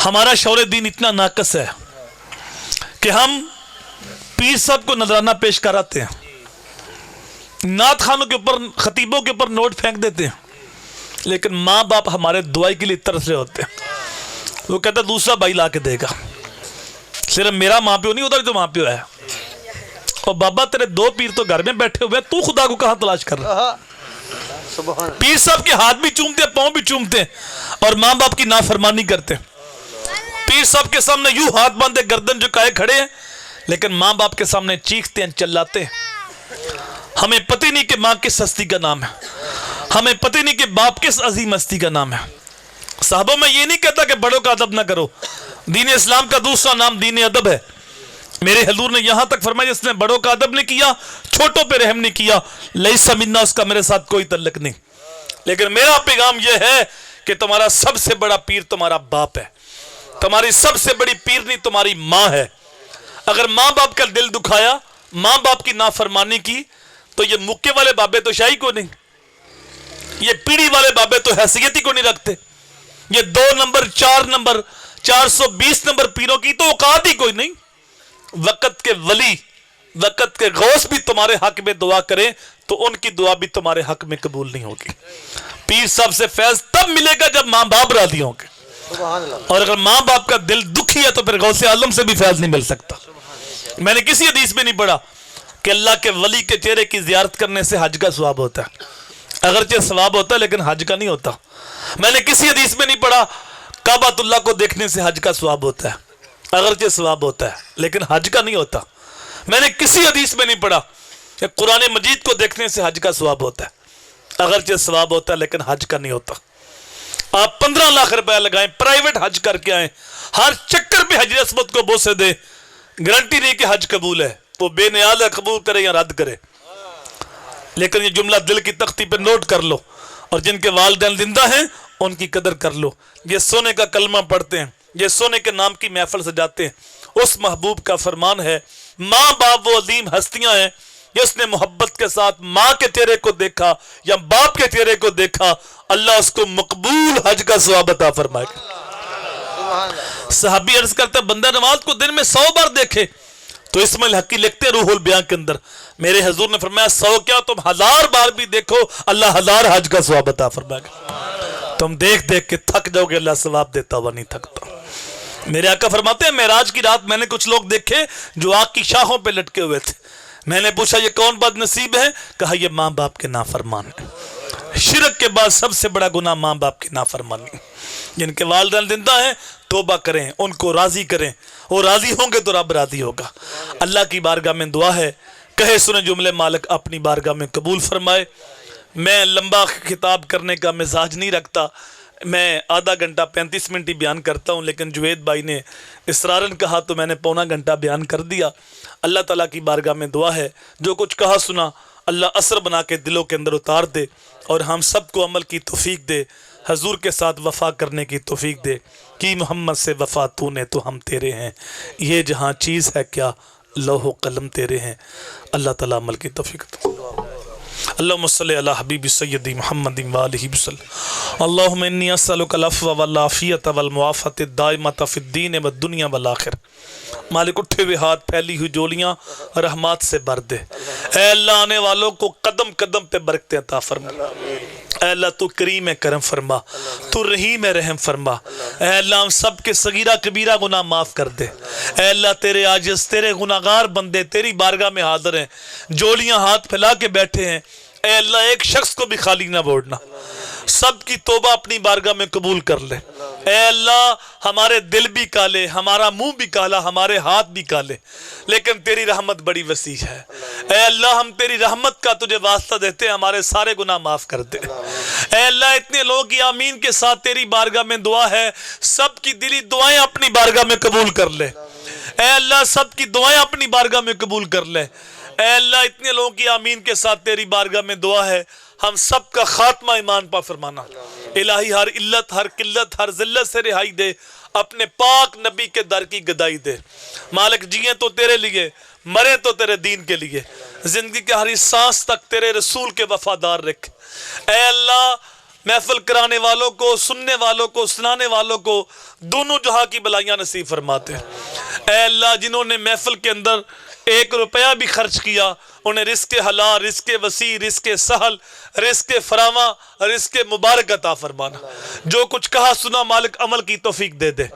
ہمارا شعور دین اتنا ناقص ہے کہ ہم پیر صاحب کو نذرانہ پیش کراتے ہیں، نعت خانوں کے اوپر، خطیبوں کے اوپر نوٹ پھینک دیتے ہیں، لیکن ماں باپ ہمارے دعائی کے لیے ترس رہے ہوتے ہیں۔ وہ کہتا ہے دوسرا بھائی لا کے دے گا، صرف میرا ماں پیو نہیں، ادھر تو ماں پیو ہے، اور بابا تیرے 2 پیر تو گھر میں بیٹھے ہوئے، تو خدا کو کہاں تلاش کر رہا؟ پیر صاحب کے ہاتھ بھی چومتے ہیں، پاؤں بھی چومتے ہیں، اور ماں باپ کی نافرمانی کرتے ہیں۔ پیر صاحب کے سامنے یوں ہاتھ باندھے گردن جھکائے کھڑے ہیں، لیکن ماں باپ کے سامنے چیختے ہیں، چلاتے ہیں۔ ہمیں پتہ نہیں کہ ماں کس ہستی کا نام ہے، ہمیں پتہ نہیں کہ باپ کس عظیم ہستی کا نام ہے۔ صحابوں میں یہ نہیں کہتا کہ بڑوں کا ادب نہ کرو، دین اسلام کا دوسرا نام دین ادب ہے۔ میرے حضور نے یہاں تک فرمایا جس نے بڑوں کا ادب نہیں کیا، چھوٹوں پہ رحم نہیں کیا، لیس منا، اس کا میرے ساتھ کوئی تعلق نہیں۔ لیکن میرا پیغام یہ ہے کہ تمہارا سب سے بڑا پیر تمہارا باپ ہے، تمہاری سب سے بڑی پیرنی تمہاری ماں ہے۔ اگر ماں باپ کا دل دکھایا، ماں باپ کی نافرمانی کی، تو یہ مکے والے بابے تو شاہی کو نہیں، یہ پیڑھی والے بابے تو حیثیت ہی کو نہیں رکھتے، یہ 2 نمبر 4 نمبر 420 نمبر پیروں کی تو اوقات ہی کوئی نہیں۔ وقت کے ولی، وقت کے غوث بھی تمہارے حق میں دعا کریں تو ان کی دعا بھی تمہارے حق میں قبول نہیں ہوگی۔ پیر صاحب سے فیض تب ملے گا جب ماں باپ راضی ہوں گے، اور اگر ماں باپ کا دل دکھی ہے تو پھر غوث عالم سے بھی فیض نہیں مل سکتا۔ میں نے کسی حدیث میں نہیں پڑھا کہ اللہ کے ولی کے چہرے کی زیارت کرنے سے حج کا ثواب ہوتا ہے، اگرچہ ثواب ہوتا ہے لیکن حج کا نہیں ہوتا۔ میں نے کسی حدیث میں نہیں پڑھا کعبۃ اللہ کو دیکھنے سے حج کا ثواب ہوتا ہے، اگرچہ ثواب ہوتا ہے لیکن حج کا نہیں ہوتا۔ میں نے کسی حدیث میں نہیں پڑھا کہ قرآن مجید کو دیکھنے سے حج کا ثواب ہوتا ہے، اگرچہ ثواب ہوتا ہے لیکن حج کا نہیں ہوتا۔ آپ 15 لاکھ روپے لگائیں، پرائیویٹ حج کر کے آئیں، ہر چکر پہ حجر اسود کو بوسے دیں، گارنٹی نہیں کہ حج قبول ہے، وہ بے نیاز ہے، قبول کرے یا رد کرے۔ لیکن یہ جملہ دل کی تختی پہ نوٹ کر لو، اور جن کے والدین زندہ ہیں ان کی قدر کر لو، یہ سونے کا کلمہ پڑھتے ہیں، یہ سونے کے نام کی محفل سجاتے ہیں۔ اس محبوب کا فرمان ہے، ماں باپ وہ عظیم ہستیاں ہیں جس نے محبت کے ساتھ ماں کے چہرے کو دیکھا یا باپ کے چہرے کو دیکھا، اللہ اس کو مقبول حج کا ثواب عطا فرمائے گا۔ صحابی عرض کرتا ہے بندہ نماز کو دن میں 100 بار دیکھے تو اسماعیل حقی لکھتے روح البیان کے اندر، میرے حضور نے فرمایا 100 کیا تم 1000 بار بھی دیکھو، اللہ 1000 حج کا ثواب عطا فرمائے گا۔ تم دیکھ دیکھ کے تھک جاؤ گے، اللہ ثواب دیتا ہوا نہیں تھکتا۔ میرے آقا فرماتے ہیں معراج کی رات میں نے کچھ لوگ دیکھے جو آگ کی شاخوں پہ لٹکے ہوئے تھے، میں نے پوچھا یہ کون بد نصیب ہے؟ کہا یہ ماں باپ کے نافرمان ہیں۔ شرک کے بعد سب سے بڑا گناہ ماں باپ کی نافرمانی۔ جن کے والدین زندہ ہیں توبہ کریں، ان کو راضی کریں، وہ راضی ہوں گے تو رب راضی ہوگا۔ اللہ کی بارگاہ میں دعا ہے، کہے سنے جملے مالک اپنی بارگاہ میں قبول فرمائے۔ میں لمبا خطاب کرنے کا مزاج نہیں رکھتا، میں آدھا گھنٹہ 35 منٹ ہی بیان کرتا ہوں، لیکن جوید بھائی نے اصرارن کہا تو میں نے پونا گھنٹہ بیان کر دیا۔ اللہ تعالیٰ کی بارگاہ میں دعا ہے جو کچھ کہا سنا اللہ اثر بنا کے دلوں کے اندر اتار دے، اور ہم سب کو عمل کی توفیق دے، حضور کے ساتھ وفا کرنے کی توفیق دے کہ محمد سے وفا تو نے تو ہم تیرے ہیں، یہ جہاں چیز ہے کیا لوح و قلم تیرے ہیں۔ اللہ تعالیٰ عمل کی توفیق دے۔ اللہم صلی علی حبیب سیدی محمد وآلہ وسلم۔ اللہم انی اسألک العفو والعافیت والمعافات الدائمۃ فی الدین والدنیا والآخر۔ مالک اٹھے ہوئے ہاتھ پھیلی ہوئی جولیاں رحمات سے بھر دے۔ اے اللہ آنے والوں کو قدم قدم پہ برکتیں عطا فرما۔ اے اللہ تو کریم کرم فرما، تو رحیم رحم فرما۔ اے اللہ ہم سب کے صغیرہ کبیرہ گناہ معاف کر دے۔ اے اللہ تیرے عاجز تیرے گناہگار بندے تیری بارگاہ میں حاضر ہیں، جولیاں ہاتھ پھیلا کے بیٹھے ہیں۔ اے اللہ ایک شخص کو بھی خالی نہ چھوڑنا، سب کی توبہ اپنی بارگاہ میں قبول کر لے۔ اے اللہ ہمارے دل بھی کالے، ہمارا منہ بھی کالا، ہمارے ہاتھ بھی کالے، لیکن تیری رحمت بڑی وسیع ہے۔ اے اللہ ہم تیری رحمت کا تجھے واسطہ دیتے ہیں، ہمارے سارے گناہ معاف کر دے۔ اے اللہ اتنے لوگ کی آمین کے ساتھ تیری بارگاہ میں دعا ہے، سب کی دلی دعائیں اپنی بارگاہ میں قبول کر لے۔ اے اللہ سب کی دعائیں اپنی بارگاہ میں قبول کر لے۔ اے اللہ اتنے لوگوں کی آمین کے ساتھ تیری بارگاہ میں دعا ہے، ہم سب کا خاتمہ ایمان پا فرمانا۔ الہی ہر علت ہر قلت ہر ذلت سے رہائی دے، اپنے پاک نبی کے در کی گدائی دے۔ مالک جیئیں تو تیرے لیے، مرے تو تیرے دین کے لیے، زندگی کے ہر سانس تک تیرے رسول کے وفادار رکھ۔ اے اللہ محفل کرانے والوں کو، سننے والوں کو، سنانے والوں کو دونوں جہاں کی بلائیاں نصیب فرماتے۔ اے اللہ جنہوں نے محفل کے اندر 1 روپیہ بھی خرچ کیا، انہیں رزق حلال، رزق وسیع، رزق سہل، رزق فراواں، رزق مبارک عطا فرمانا۔ جو کچھ کہا سنا مالک عمل کی توفیق دے دے۔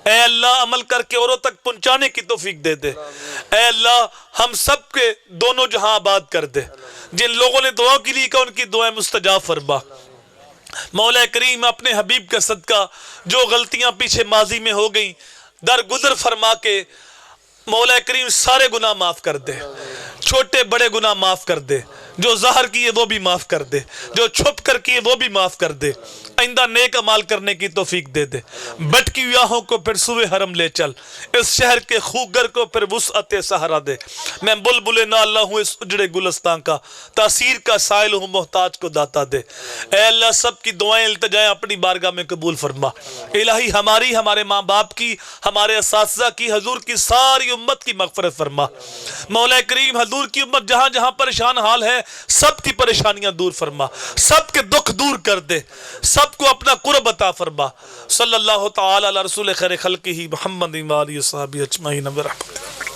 اے اللہ عمل کر کے اوروں تک پہنچانے کی توفیق دے دے۔ اے اللہ ہم سب کے دونوں جہاں آباد کر دے۔ جن لوگوں نے دعا کی لی کہ ان کی دعائیں مستجاب فرما۔ مولا کریم اپنے حبیب کا صدقہ جو غلطیاں پیچھے ماضی میں ہو گئیں درگزر فرما کے مولا کریم سارے گناہ معاف کر دے، چھوٹے بڑے گناہ معاف کر دے، جو ظاہر کیے وہ بھی معاف کر دے، جو چھپ کر کیے وہ بھی معاف کر دے۔ آئندہ نیک اعمال کرنے کی توفیق دے دے۔ بھٹکی ہوئی آہوں کو پھر سوئے حرم لے چل، اس شہر کے خوگر کو پھر وسعت سہارا دے۔ میں بلبل نالہ ہوں اس اجڑے گلستان کا، تاثیر کا سائل ہوں محتاج کو داتا دے۔ اے اللہ سب کی دعائیں التجائیں اپنی بارگاہ میں قبول فرما۔ الہی ہماری، ہمارے ماں باپ کی، ہمارے اساتذہ کی، حضور کی ساری امت کی مغفرت فرما۔ مولا کریم حضور کی امت جہاں جہاں پریشان حال ہے سب کی پریشانیاں دور فرما، سب کے دکھ دور کر دے، سب کو اپنا قرب عطا فرما۔ صلی اللہ تعالی علی رسول خیر خلقہ محمد و آلہ و صحبہ اجمعین برحمتہ۔